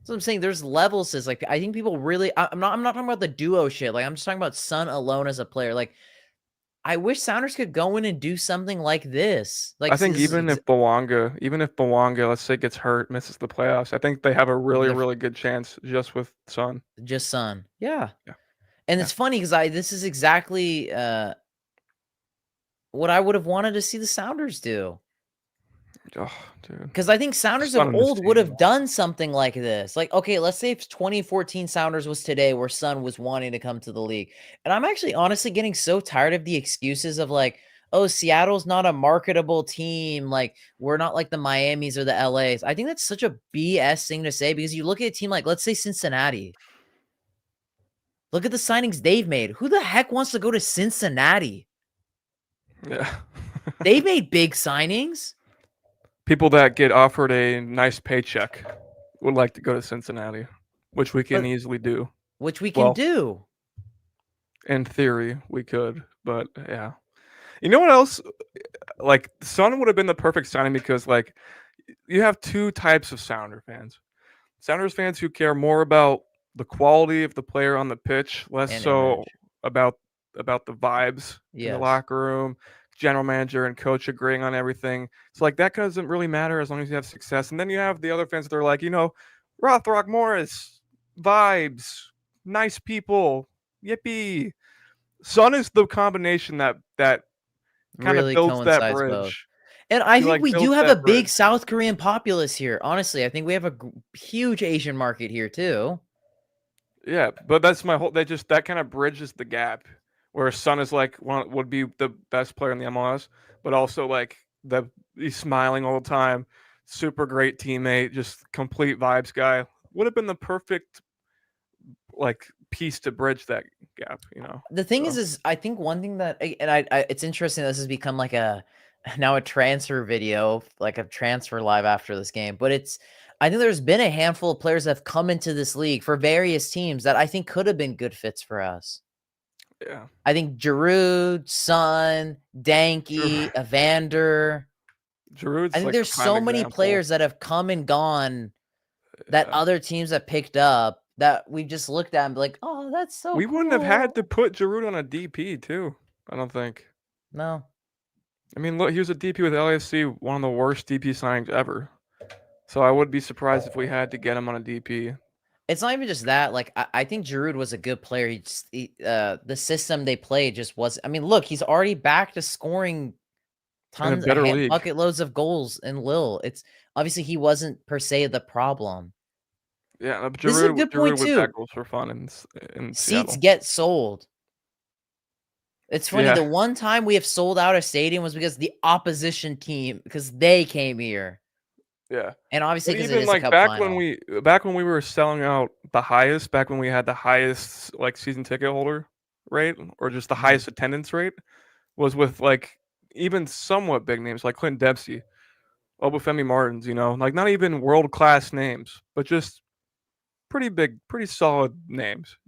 So I'm saying there's levels to this. Like, I think people really I'm not talking about the duo shit. Like, I'm just talking about Sun alone as a player. Like, I wish Sounders could go in and do something like this. Like I think this is even if Bawanga, let's say, gets hurt, misses the playoffs, I think they have a really, the really good chance just with Son. just Sun. Yeah. Yeah, And yeah. it's funny because this is exactly what I would have wanted to see the Sounders do. Oh, dude, Because I think Sounders of Son in this old would team. have done something like this. Like, okay, let's say if 2014 Sounders was today where Sun was wanting to come to the league. And I'm actually honestly getting so tired of the excuses of like, oh, Seattle's not a marketable team. Like, we're not like the Miamis or the LAs. I think that's such a BS thing to say because you look at a team like, let's say Cincinnati. Look at the signings they've made. Who the heck wants to go to Cincinnati? Yeah. They made big signings. People that get offered a nice paycheck would like to go to Cincinnati, which we can But easily do. which we can Well, do. in theory, we could, but yeah. You know what else? Like, Son would have been the perfect signing because, like, you have two types of Sounder fans. Sounders fans who care more about the quality of the player on the pitch, less And so image. about the vibes in the Yes. locker room, general manager and coach agreeing on everything. So like that doesn't really matter as long as you have success. And then you have the other fans that are like, Rothrock Morris, vibes, nice people, yippee. Sun is the combination that kind of Really builds that coincides both. bridge. And I He think like we do builds have a that big bridge. South Korean populace here. Honestly, I think we have a huge Asian market here too. Yeah, but that's my whole. They just that kind of bridges the gap where Sun is like would be the best player in the MLS, but also like he's smiling all the time, super great teammate, just complete vibes guy. Would have been the perfect like piece to bridge that gap. The thing So, is I think one thing that and I it's interesting this has become like a now a transfer video, like a transfer live after this game, but I think there's been a handful of players that have come into this league for various teams that I think could have been good fits for us. yeah, I think Giroud, Son, Danke, Evander. I Giroud's think like a there's prime so many example. players that have come and gone that Yeah. other teams have picked up that we just looked at and be like, oh, that's so We wouldn't have had to cool. put Giroud on a DP too. I don't think. No. I mean, look, he was a DP with LAFC, one of the worst DP signings ever. So I would be surprised if we had to get him on a DP. It's not even just that. Like, I think Giroud was a good player. The system they played just was. I mean, look, he's already back to scoring In a tons, better league. bucket loads of goals in Lille. It's obviously he wasn't per se the problem. Yeah, This is a Giroud good point Giroud would too. back goals for fun in Seats Seattle. get sold. It's funny. Yeah, The one time we have sold out a stadium was because the opposition team, because they came here, yeah. and obviously But because it even is a like cup final. back when we were selling out the highest, back when we had the highest like season ticket holder rate or just the Mhm. highest attendance rate was with like even somewhat big names like Clint Dempsey, Obafemi Martins, like not even world class names, but just pretty big, pretty solid names.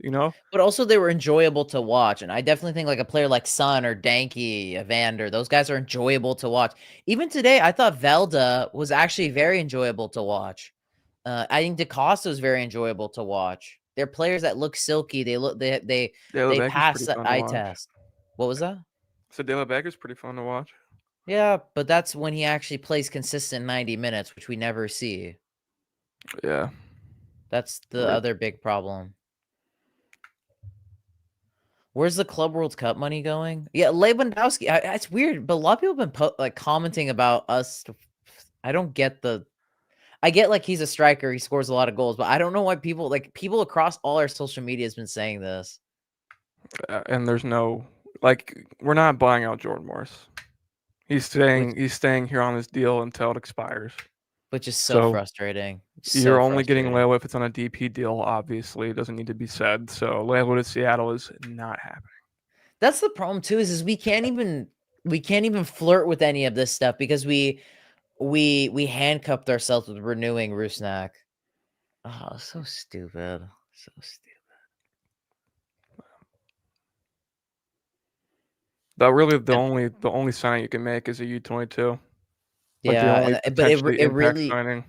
But also they were enjoyable to watch, and I definitely think like a player like Son or Danke, Evander, those guys are enjoyable to watch. Even today, I thought Velda was actually very enjoyable to watch. I think DaCosta was very enjoyable to watch. They're players that look silky. They look De La they Vega's pass pretty that fun to eye watch. test. What was that? So De La Vega's pretty fun to watch. Yeah, but that's when he actually plays consistent 90 minutes, which we never see. Yeah. That's the Rip. other big problem. Where's the Club World Cup money going? Yeah, Lewandowski. It's weird, but a lot of people have been like commenting about us. I don't get the. I get like he's a striker, he scores a lot of goals, but I don't know why people across all our social media has been saying this, And there's no like we're not buying out Jordan Morris. He's which staying here on his deal until it expires. which is so So frustrating. you're So only getting frustrating. Leo if it's on a DP deal. Obviously, it doesn't need to be said. So Leo to Seattle is not happening. That's the problem too. Is we can't even flirt with any of this stuff because we handcuffed ourselves with renewing Rusnak. Oh, so stupid. So stupid. That really And the only signing you can make is a U22. Like the yeah, only but potentially it impact really signing.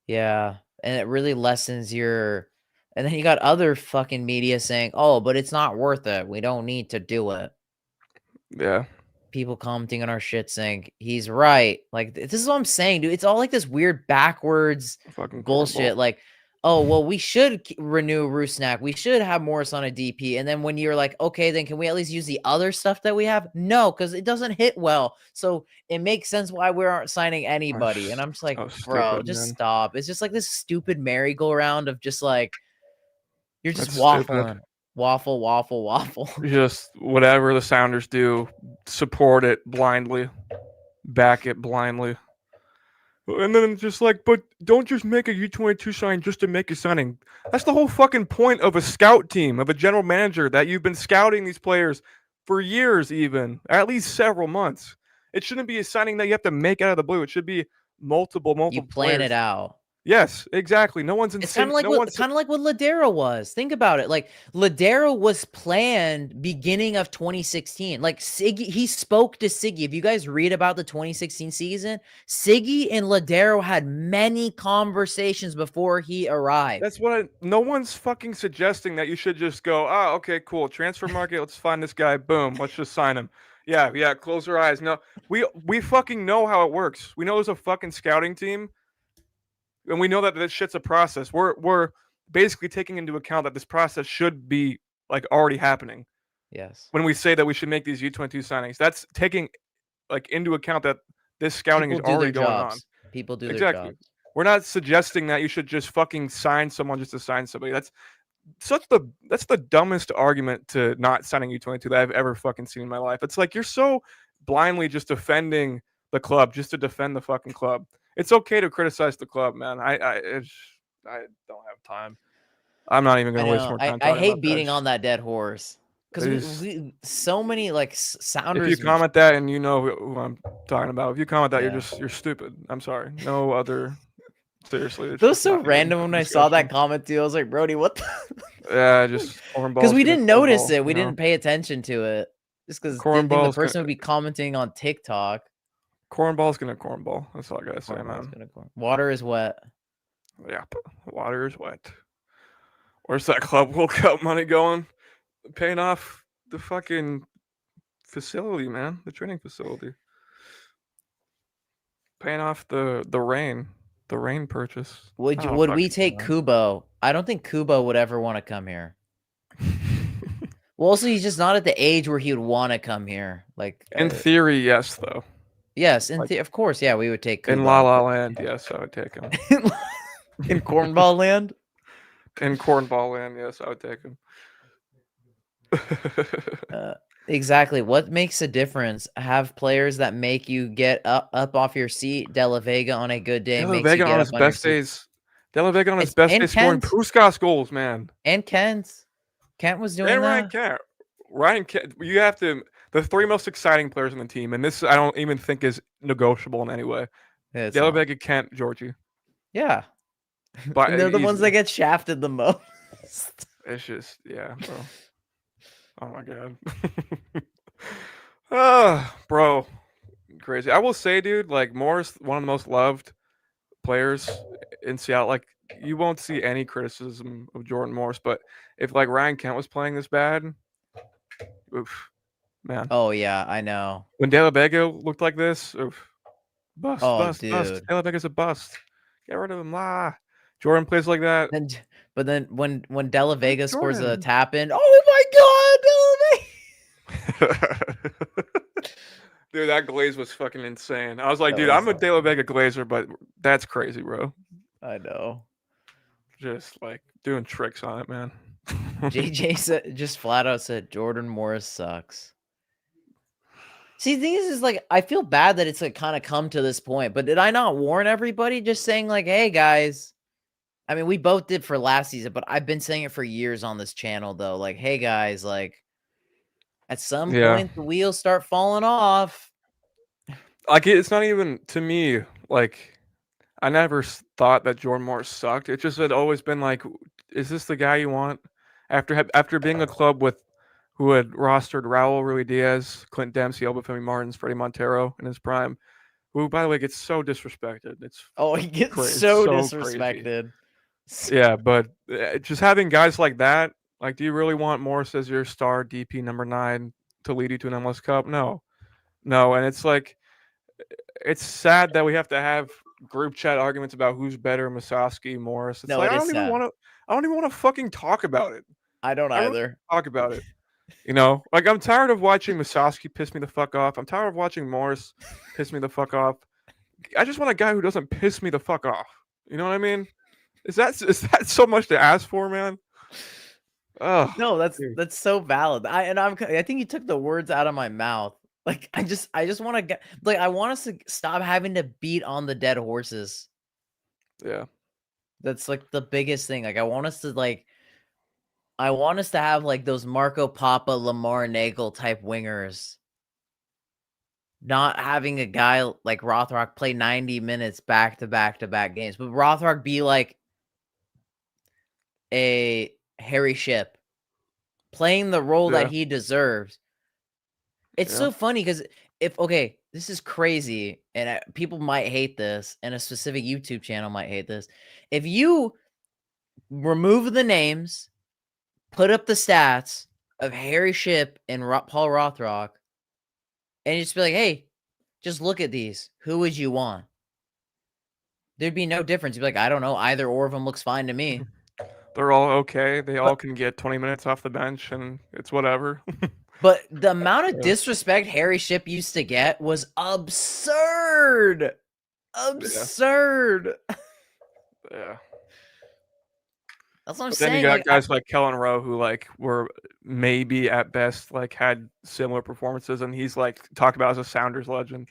yeah, and it really lessens your. And then you got other fucking media saying, "Oh, but it's not worth it. We don't need to do it." Yeah, People commenting on our shit saying he's right. Like this is what I'm saying, dude. It's all like this weird backwards fucking cornball. bullshit. Like, oh well, we should renew Rusnak. We should have Morris on a DP. And then when you're like, okay, then can we at least use the other stuff that we have? No, because it doesn't hit well. So it makes sense why we aren't signing anybody. And I'm just like, So bro, stupid, just man. stop. It's just like this stupid merry-go-round of just like you're just That's stupid. waffling, waffle, waffle, waffle. Just whatever the Sounders do, support it blindly, back it blindly. And then just like, but don't just make a U22 sign just to make a signing. That's the whole fucking point of a scout team, of a general manager, that you've been scouting these players for years, even at least several months. It shouldn't be a signing that you have to make out of the blue. It should be multiple You plan it players. out. Yes, exactly. No one's It's kind insane. of like No one's what Ladero was. Think about it. Like Ladero was planned beginning of 2016. Like Siggy, he spoke to Siggy. If you guys read about the 2016 season, Siggy and Ladero had many conversations before he arrived. That's what no one's fucking suggesting that you should just go, oh, okay, cool. Transfer market, let's find this guy. Boom, let's just sign him. Yeah, yeah, close your eyes. No, we fucking know how it works. We know there's a fucking scouting team, and we know that this shit's a process. We're basically taking into account that this process should be like already happening. Yes. When we say that we should make these U22 signings, that's taking like into account that this scouting People is do their already going on. jobs. People do their Exactly. jobs. We're not suggesting that you should just fucking sign someone just to sign somebody. That's the dumbest argument to not signing U22 that I've ever fucking seen in my life. It's like you're so blindly just defending the club just to defend the fucking club. It's okay to criticize the club, man. I don't have time. I'm not even I gonna waste know. more time I talking about hate that. beating on that dead horse because It's- we so many like if you sounders. comment that and you know who I'm talking about, if you comment that, Yeah. you're stupid. I'm sorry. No other. Seriously, it's That was just so not even random a when I saw that discussion. comment too. I was like, Brody, what the? Yeah, just Because cornball's we gonna didn't notice cornball. it. We You know, didn't pay attention to it. Just because didn't think the cornball's gonna person would be commenting on TikTok. cornball's gonna cornball. That's all I gotta say, Cornball's man. gonna corn. Water is wet. Yeah, water is wet. Where's that Club World Cup money going? Paying off the fucking facility, man. The training facility. Paying off the rain purchase. I don't Would we fucking take know. Kubo? I don't think Kubo would ever want to come here. Well, also he's just not at the age where he would want to come here. Like, In theory, yes, though. yes, Like of course, yeah, we would take in La Kubo. La Land, yes, I would take him. In Cornball Land. In Cornball Land, yes, I would take him. Exactly. What makes a difference? Have players that make you get up off your seat. De La Vega on a good day De La makes you Vega get on up his on your best seat. days. De La Vega on his best And days scoring Kent Puskas goals, man. and Kent was doing And Ryan that. Kent. Ryan Kent, you have to the three most exciting players on the team, and this I don't even think is negotiable in any way. Yeah, it's De La not. Vega, Kent, Georgie. Yeah, But and they're the ones that easily. get shafted the most. It's just yeah, bro. Oh my god. Ah, bro. Crazy. I will say, dude, like Moore's one of the most loved players in Seattle. Like you won't see any criticism of Jordan Morris, but if like Ryan Kent was playing this bad, oof, man. Oh yeah, I know. When De La Vega looked like this, oof, bust, Oh bust, bust. dude. De La Vega's a bust. Get rid of him, lah. Jordan plays like that. Then, but then when De La Vega scores a Jordan. tap in, oh my god, De La Vega! Dude, that glaze was fucking insane. I was like, That dude, was I'm a De La Vega glazer, but that's crazy, bro. I know. Just like doing tricks on it, man. JJ said just flat out said Jordan Morris sucks. See, the thing is like I feel bad that it's like kind of come to this point, but did I not warn everybody just saying like, hey guys? I mean, we both did for last season, but I've been saying it for years on this channel though. Like, hey guys, like at some Yeah. point the wheels start falling off. Like it's not even to me, like I never thought that Jordan Morris sucked. It just had always been like, is this the guy you want? After being a club with who had rostered Raul, Rui Diaz, Clint Dempsey, Obafemi Martins, Freddie Montero in his prime, who by the way gets so disrespected. It's Oh, he gets crazy. so Crazy. disrespected. Yeah, but just having guys like that, like, do you really want Morris as your star DP number 9 to lead you to an MLS Cup? No, no, and it's like it's sad that we have to have group chat arguments about who's better, Masowski, Morris. It's No, like it is sad. I don't even want to fucking talk about it. I don't I don't either. talk about it. You know, like I'm tired of watching Masowski piss me the fuck off. I'm tired of watching Morris piss me the fuck off. I just want a guy who doesn't piss me the fuck off. You know what I mean? Is that so much to ask for, man? Oh, No, dude. that's so valid. I think you took the words out of my mouth. Like I just want to get like I want us to stop having to beat on the dead horses. Yeah. That's like the biggest thing. Like I want us to have like those Marco Papa, Lamar Nagel type wingers. not having a guy like Rothrock play 90 minutes back to back to back games, but Rothrock be like a Harry Ship playing the role that Yeah, he deserves. It's yeah. so funny because okay, this is crazy, and people might hate this, and a specific YouTube channel might hate this. If you remove the names, put up the stats of Harry Ship and Paul Rothrock, and you just be like, hey, just look at these. Who would you want? There'd be no difference. You'd be like, I don't know. Either or of them looks fine to me. They're all okay. They all But can get 20 minutes off the bench, and it's whatever. but the amount of Yeah, disrespect Harry Ship used to get was absurd. yeah, Absurd. yeah. That's what I'm But then you saying. got Like, guys like Kellen Rowe who like were maybe at best like had similar performances, and he's like talked about as a Sounders legend.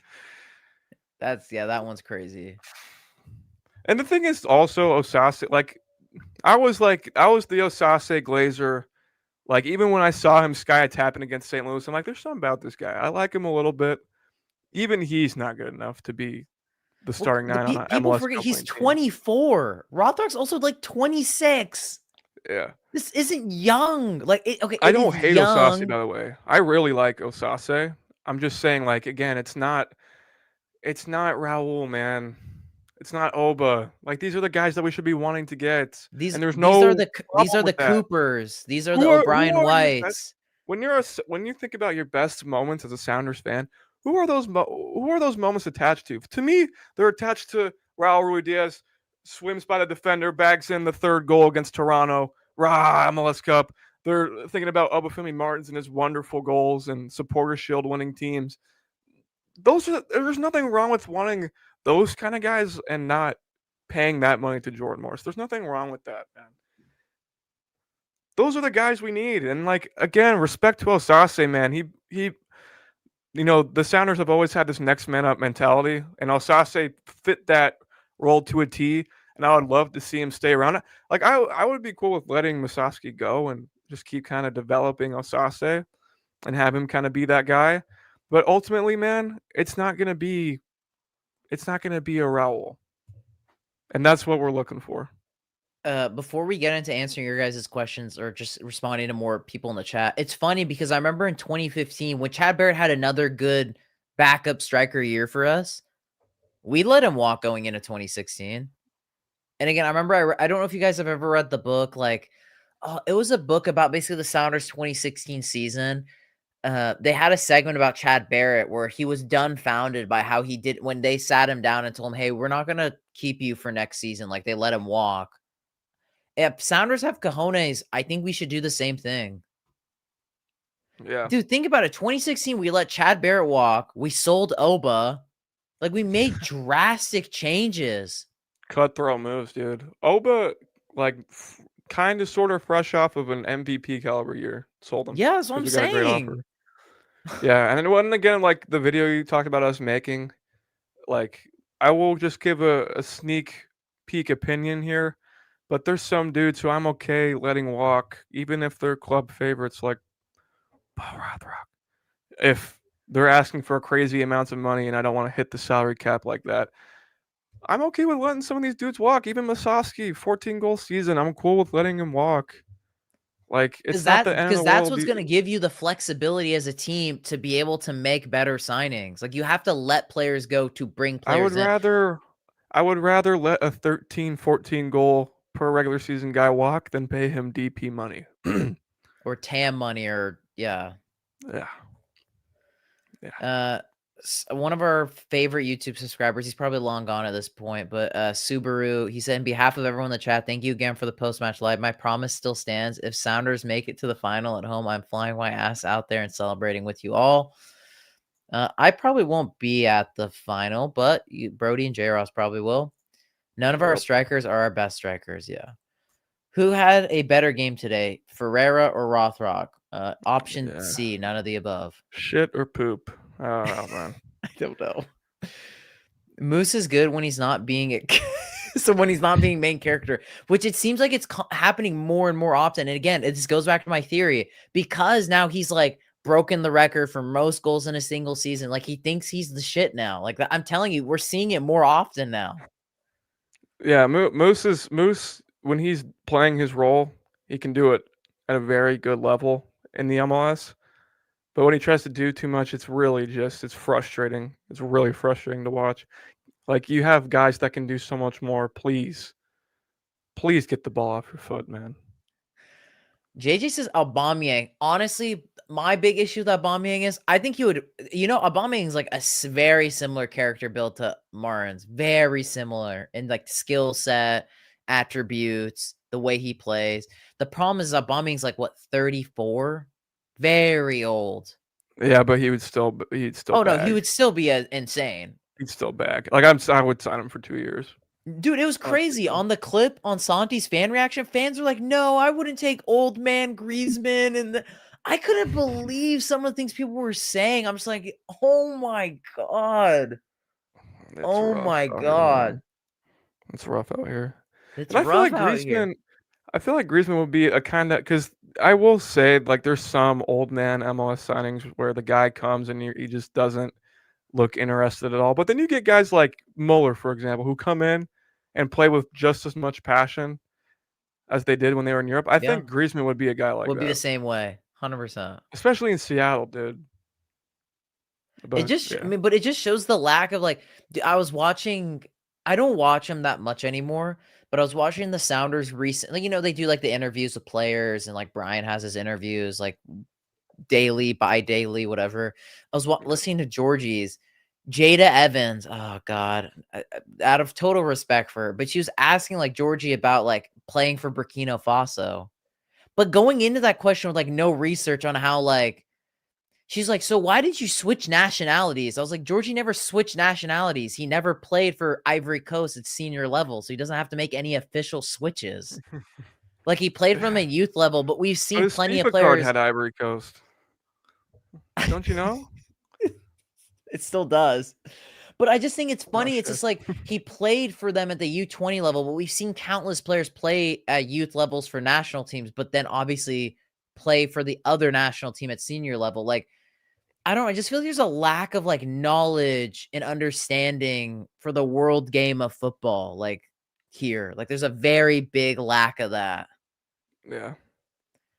that one's crazy. And the thing is also Osase, I was the Osase Glazer. Like even when I saw him sky tapping against St. Louis, I'm like, there's something about this guy. I like him a little bit. Even he's not good enough to be the Well, starting nine on an people MLS forget Cup he's winning team. 24. Rothrock's also like 26. Yeah. This isn't young. Like, okay, I it don't is hate Osase, young. by the way. I really like Osase. I'm just saying, like, again, it's not Raul, man. It's not Oba. Like these are the guys that we should be wanting to get. And there's no These problem are the with that. Coopers. These are the Who O'Brien are your best Whites. when you think about your best moments as a Sounders fan, who are those moments attached to? To me, they're attached to Raul Ruidiaz swims by the defender, bags in the third goal against Toronto. Rah, MLS Cup. They're thinking about Obafemi Martins and his wonderful goals and supporter shield winning teams. There's nothing wrong with wanting those kind of guys and not paying that money to Jordan Morris. There's nothing wrong with that, man. Those are the guys we need. And like again, respect to Osase, man. He the Sounders have always had this next man up mentality, and Osase fit that role to a T. And I would love to see him stay around. Like I would be cool with letting Musaski go and just keep kind of developing Osase and have him kind of be that guy. But ultimately, man, it's not gonna be a Raul. And that's what we're looking for. Before we get into answering your guys' questions or just responding to more people in the chat, it's funny because I remember in 2015 when Chad Barrett had another good backup striker year for us, we let him walk going into 2016. And again, I remember I don't know if you guys have ever read the book. Like, it was a book about basically the Sounders 2016 season. They had a segment about Chad Barrett where he was dumbfounded by how he did when they sat him down and told him, "Hey, we're not gonna keep you for next season." Like they let him walk. If Sounders have cojones, I think we should do the same thing. Yeah. Dude, think about it. 2016, we let Chad Barrett walk. We sold Oba. Like we made drastic changes. Cutthroat moves, dude. Oba, like, kind of sort of fresh off of an MVP caliber year. Sold him Yeah, that's what because I'm we got a great offer. saying. Yeah, and then when again, like the video you talked about us making, like I will just give a sneak peek opinion here, but there's some dudes who I'm okay letting walk, even if they're club favorites, like Paul Rothrock. If they're asking for crazy amounts of money and I don't want to hit the salary cap like that, I'm okay with letting some of these dudes walk. Even Masoski, 14 goal season, I'm cool with letting him walk. Like it's not the end of Because the that's world. what's going to give you the flexibility as a team to be able to make better signings. Like you have to let players go to bring I would players in. rather I would rather let a 13, 14 goal per regular season guy walk than pay him DP money. Or TAM money or yeah. Yeah. Yeah. One of our favorite YouTube subscribers, he's probably long gone at this point, but Subaru, he said, in behalf of everyone in the chat, thank you again for the post-match live. My promise still stands. If Sounders make it to the final at home, I'm flying my ass out there and celebrating with you all. I probably won't be at the final, but Brody and J-Ross probably will. None of our Yep. strikers are our best strikers, yeah. Who had a better game today, Ferreira or Rothrock? Option Yeah. C, none of the above. Shit or poop. Oh man. I don't know. Moose is good when he's not being so when he's not being main character, which it seems like it's happening more and more often. And again, it just goes back to my theory because now he's like broken the record for most goals in a single season. Like, he thinks he's the shit now. Like, I'm telling you, we're seeing it more often now. Yeah, Moose when he's playing his role, he can do it at a very good level in the MLS. But when he tries to do too much, it's frustrating. It's really frustrating to watch. Like you have guys that can do so much more. Please get the ball off your foot, man. JJ says Aubameyang. Honestly, my big issue with Aubameyang is I think he would. Aubameyang is like a very similar character built to Marins. Very similar in like skill set, attributes, the way he plays. The problem is Aubameyang's like what 34, very old. Yeah, but he'd still Oh no, he bag. would still be insane. He'd still bag. Like I would sign him for 2 years. Dude, it was Not a big crazy. deal. On the clip on Santi's fan reaction, fans were like, "No, I wouldn't take old man Griezmann." And I couldn't believe some of the things people were saying. I'm just like, "Oh my god, It's oh rough my out here, man. god, It's rough out here. it's And I feel rough like out here." Griezmann would be a kind of because I will say like there's some old man MLS signings where the guy comes and he just doesn't look interested at all. But then you get guys like Muller, for example, who come in and play with just as much passion as they did when they were in Europe. I Yeah, think Griezmann would be a guy like would be the that, same way, 100%. especially in Seattle, dude. It But just, I yeah, mean, but it just shows the lack of like. I was watching. I don't watch him that much anymore, but I was watching the Sounders recently. They do like the interviews with players, and like Brian has his interviews like daily, bi-daily, whatever. I was listening to Georgie's Jada Evans. Oh God, out of total respect for her, but she was asking like Georgie about like playing for Burkina Faso, but going into that question with like no research on how like. She's like, so why did you switch nationalities? I was like, Georgie never switched nationalities. He never played for Ivory Coast at senior level, so he doesn't have to make any official switches. Like he played from a youth level, but we've but seen his plenty of FIFA card players. had Ivory Coast. Don't you know? It still does. But I just think it's Oh funny. It's shit. just like he played for them at the U20 level, but we've seen countless players play at youth levels for national teams, but then obviously play for the other national team at senior level. Like, I don't know. I just feel like there's a lack of like knowledge and understanding for the world game of football. Like here, like there's a very big lack of that. Yeah.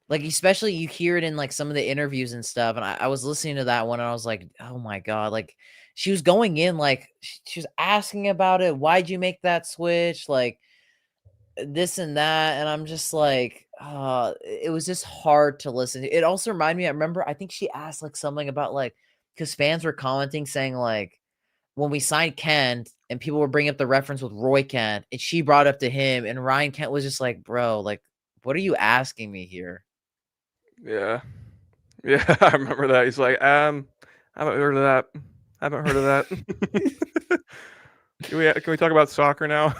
Like, especially you hear it in like some of the interviews and stuff. And I was listening to that one and I was like, oh my God. Like she was going in, like she was asking about it. Why'd you make that switch? Like this and that. And I'm just like, it was just hard to listen to. It also reminded me, I remember, I think she asked like something about like, because fans were commenting saying like, when we signed Kent and people were bringing up the reference with Roy Kent, and she brought up to him, and Ryan Kent was just like, bro, like, what are you asking me here? Yeah. Yeah, I remember that. He's like, I haven't heard of that. I haven't heard of that. Can we talk about soccer now?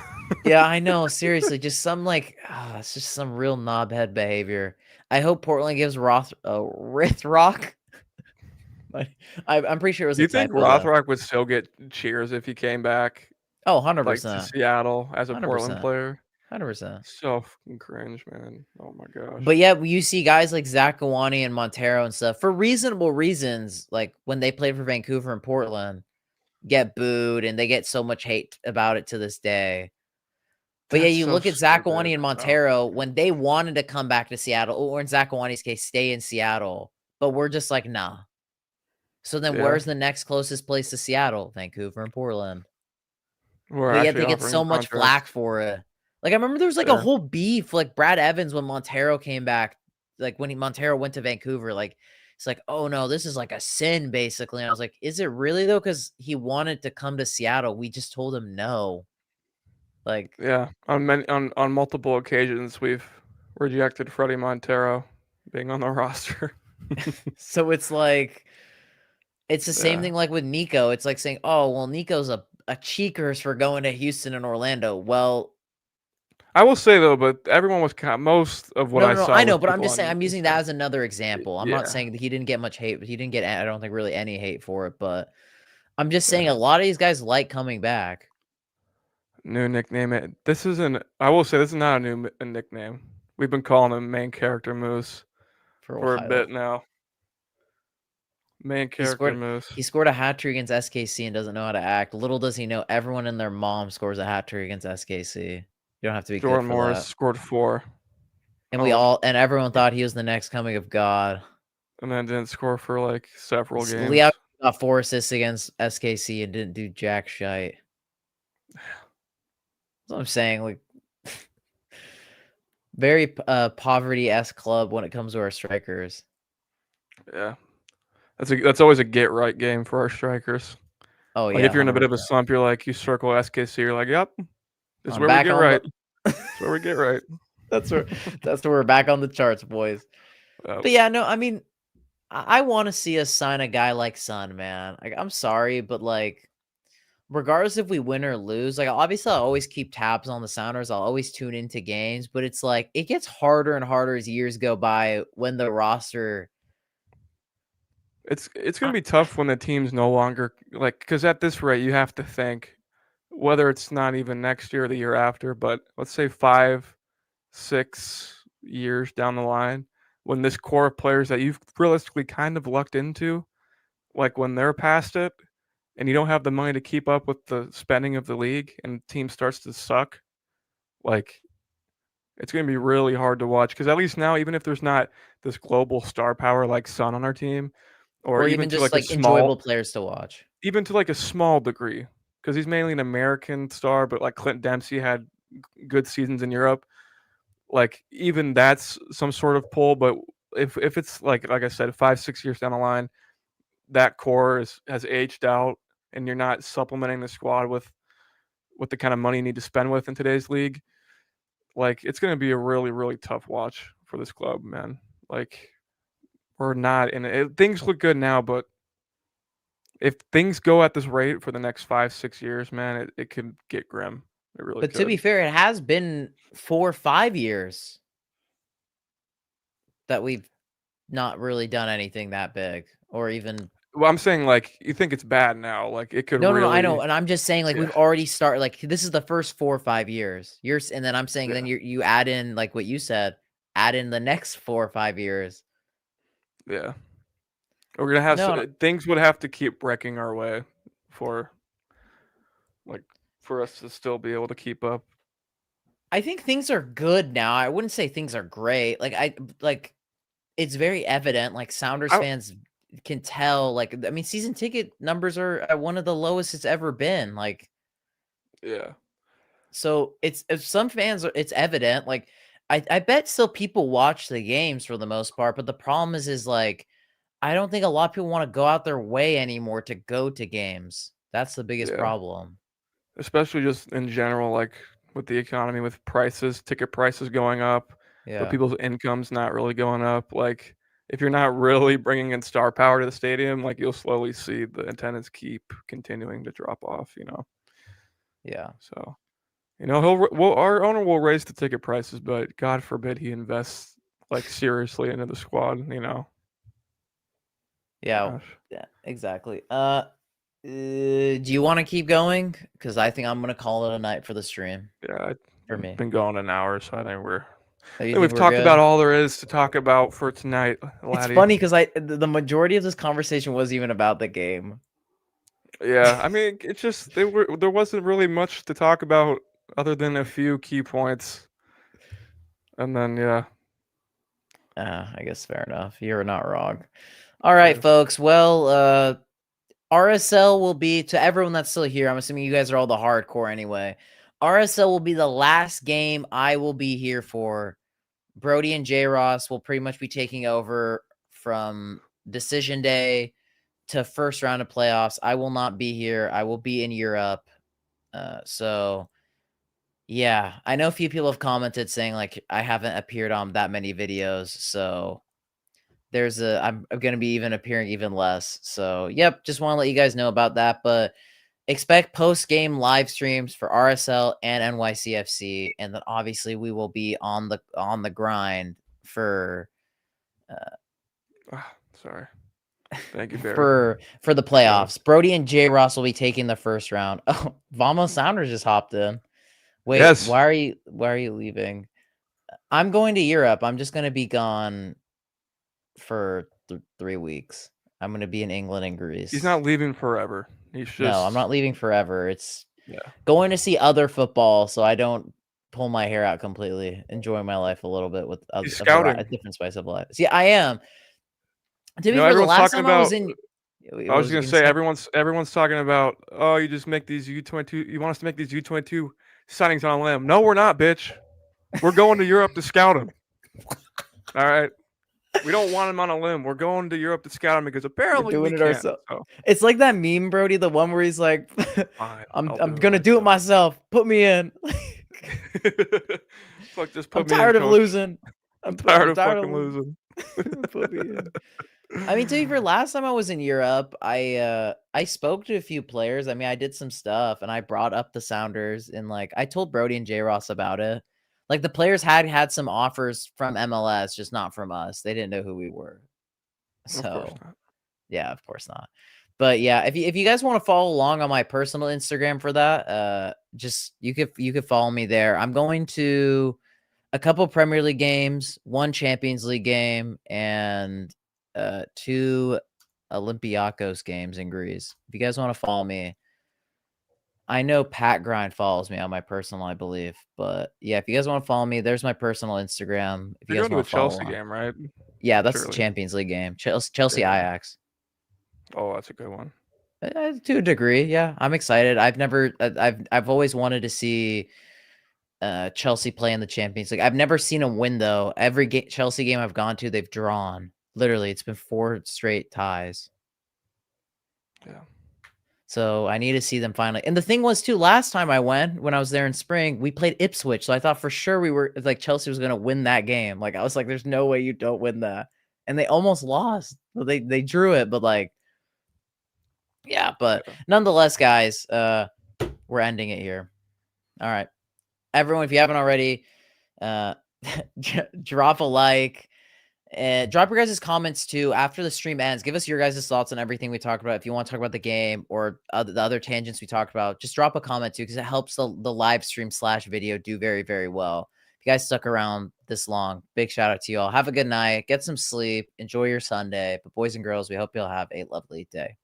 Yeah, I know. Seriously, just some like, it's just some real knobhead behavior. I hope Portland gives Rithrock. I'm pretty sure it was Do a you think typo though. Rothrock would still get cheers if he came back Oh, like to 100%. Seattle as a Portland 100%. player? 100%. So fucking cringe, man. Oh my gosh. But yeah, you see guys like Zach Gawani and Montero and stuff for reasonable reasons, like when they played for Vancouver and Portland, get booed and they get so much hate about it to this day. But yeah, That's you so look at stupid. Zakawani and Oh, Montero when they wanted to come back to Seattle, or in Zakawani's case, stay in Seattle. But we're just like, nah. So then yeah. where's the next closest place to Seattle? Vancouver and Portland. We're But yet actually they get offering him so much contracts. flack for it. Like I remember there was like a Yeah. whole beef, like Brad Evans when Montero came back, like when Montero went to Vancouver, like it's like, oh no, this is like a sin, basically. And I was like, is it really though? Because he wanted to come to Seattle. We just told him no. Like, Yeah. On multiple occasions we've rejected Freddie Montero being on the roster. so it's the same Yeah. thing like with Nico. It's like saying, oh, well, Nico's a cheekers for going to Houston and Orlando. Well, I will say though, but everyone was most of what no, I no, no. saw I was know, but I'm people just on saying I'm Nico's using that side. as another example. I'm not Yeah. saying that he didn't get much hate, but he didn't get, I don't think, really any hate for it. But I'm just saying Yeah. a lot of these guys like coming back New nickname. This isn't. I will say this is not a new nickname. We've been calling him main character Moose for a for a while. bit now. Main He character scored moves. he scored a hat trick against SKC and doesn't know how to act. Little does he know everyone and their mom scores a hat trick against SKC. You don't have to be good Jordan for Morris that. scored 4. And Oh, everyone thought he was the next coming of God. and then didn't score for like several games. Leo got 4 assists against SKC and didn't do jack shite. That's what I'm saying. Like, very poverty-esque club when it comes to our strikers. Yeah, that's always a get right game for our strikers. Oh Like yeah, if you're in a bit of a 100%. slump, you're like you circle SKC, you're like, yep, this is I'm where we back get on right. the. That's where we get right. That's where we're back on the charts, boys. But yeah, no, I mean, I want to see us sign a guy like Sun, man. Like, I'm sorry, but like, regardless if we win or lose, like obviously I'll always keep tabs on the Sounders. I'll always tune into games, but it's like it gets harder and harder as years go by when the roster. It's gonna be tough when the team's no longer like because at this rate you have to think whether it's not even next year or the year after, but let's say 5, 6 years down the line, when this core of players that you've realistically kind of lucked into, like when they're past it, and you don't have the money to keep up with the spending of the league, and the team starts to suck, like it's going to be really hard to watch. Because at least now, even if there's not this global star power like Sun on our team, or Or even even to just like a like enjoyable small, players to watch. even to like a small degree, because he's mainly an American star, but like Clint Dempsey had good seasons in Europe. Like even that's some sort of pull. But if it's like I said, 5, 6 years down the line, that core has aged out, and you're not supplementing the squad with the kind of money you need to spend with in today's league. Like it's going to be a really really tough watch for this club, man. Like we're not in it. Things look good now, but if things go at this rate for the next 5, 6 years, man, it could get grim. It really But to be could. fair, it has been 4 or 5 years that we've not really done anything that big or even. Well, I'm saying like you think it's bad now. Like it could No, I really. know, and I'm just saying, like, Yeah. we've already started, like, this is the first 4 or 5 years. And then I'm saying then Yeah. you add in, like what you said, add in the next 4 or 5 years. Yeah. We're gonna have No, things would have to keep wrecking our way for like for us to still be able to keep up. I think things are good now. I wouldn't say things are great. Like, it's very evident, like, Sounders I, fans can tell, like, I mean, season ticket numbers are at one of the lowest it's ever been, like, yeah. so it's if some fans are it's evident, like, I bet still people watch the games for the most part, but the problem is like, I don't think a lot of people wanna go out their way anymore to go to games. That's the biggest Yeah. problem. Especially just in general, like with the economy, with prices, ticket prices going up, but Yeah. people's incomes not really going up. Like if you're not really bringing in star power to the stadium, like you'll slowly see the attendance keep continuing to drop off. Yeah. So our owner will raise the ticket prices, but God forbid he invests like seriously into the squad. Yeah. Gosh, Yeah, exactly. Do you wanna keep going? Because I think I'm gonna call it a night for the stream, yeah, for it's me. been going an hour, so I think Oh, you think we've we're talked about good? all there is to talk about for tonight, It's laddie. funny because the majority of this conversation wasn't even about the game. Yeah, I mean, it's just there wasn't really much to talk about other than a few key points, and then yeah, I guess fair enough. You're not wrong. All right, yeah, folks. Well, RSL will be to everyone that's still here. I'm assuming you guys are all the hardcore anyway. RSL will be the last game I will be here for. Brody and J Ross will pretty much be taking over from decision day to first round of playoffs. I will not be here. I will be in Europe. So yeah, I know a few people have commented saying like I haven't appeared on that many videos. So I'm going to be even appearing even less. So yep, just want to let you guys know about that. But expect post game live streams for RSL and NYCFC, and then obviously we will be on the grind for sorry. Thank you, Barry. for the Go. playoffs. Brody and J Ross will be taking the first round. Oh, Vamos Sounders just hopped in. Wait, Yes. why are you leaving? I'm going to Europe. I'm just going to be gone for 3 weeks. I'm gonna be in England and Greece. He's not leaving forever. He's just No, I'm not leaving forever. It's Yeah. going to see other football, so I don't pull my hair out completely. Enjoying my life a little bit with a scouting. different spice of life. See, I am. To be You know, fair, the everyone's last talking time I was about. in, I was gonna say everyone's talking about. Oh, you just make these U22. You want us to make these U22 signings on a limb? No, we're not, bitch. We're going to Europe to scout him. All right. We don't want him on a limb. We're going to Europe to scout him because apparently we can't. ourselves. So. It's like that meme, Brody, the one where he's like, Fine, I'm gonna do it myself. Put me in. Fuck, just I'm put me tired in, of coach. losing. I'm tired of fucking losing. Put me in. I mean, to be fair, last time I was in Europe, I spoke to a few players. I mean, I did some stuff and I brought up the Sounders and like I told Brody and J Ross about it. Like the players had some offers from MLS, just not from us. They didn't know who we were. So Of course not. yeah, of course not. But yeah, if you guys want to follow along on my personal Instagram for that, just you could follow me there. I'm going to a couple Premier League games, one Champions League game, and 2 Olympiacos games in Greece. If you guys want to follow me, I know Pat Grind follows me on my personal, I believe. But yeah, if you guys want to follow me, there's my personal Instagram. If you You're guys going to a want to follow Chelsea along. game, right? Yeah, that's the Surely. Champions League game. Chelsea Yeah. Ajax. Oh, that's a good one. To a degree, yeah. I'm excited. I've always wanted to see Chelsea play in the Champions League. I've never seen them win though. Every Chelsea game I've gone to, they've drawn. Literally, it's been 4 straight ties. Yeah. So I need to see them finally. And the thing was too, last time I went, when I was there in spring, we played Ipswich. So I thought for sure we were like Chelsea was gonna win that game. Like I was like, there's no way you don't win that. And they almost lost. So they drew it, but like, yeah, but nonetheless, guys, we're ending it here. All right. Everyone, if you haven't already, drop a like. Drop your guys' comments too after the stream ends. Give us your guys' thoughts on everything we talked about. If you want to talk about the game or the other tangents we talked about, just drop a comment too because it helps the live stream / video do very, very well. If you guys stuck around this long, big shout out to you all. Have a good night. Get some sleep. Enjoy your Sunday. But boys and girls, we hope you'll have a lovely day.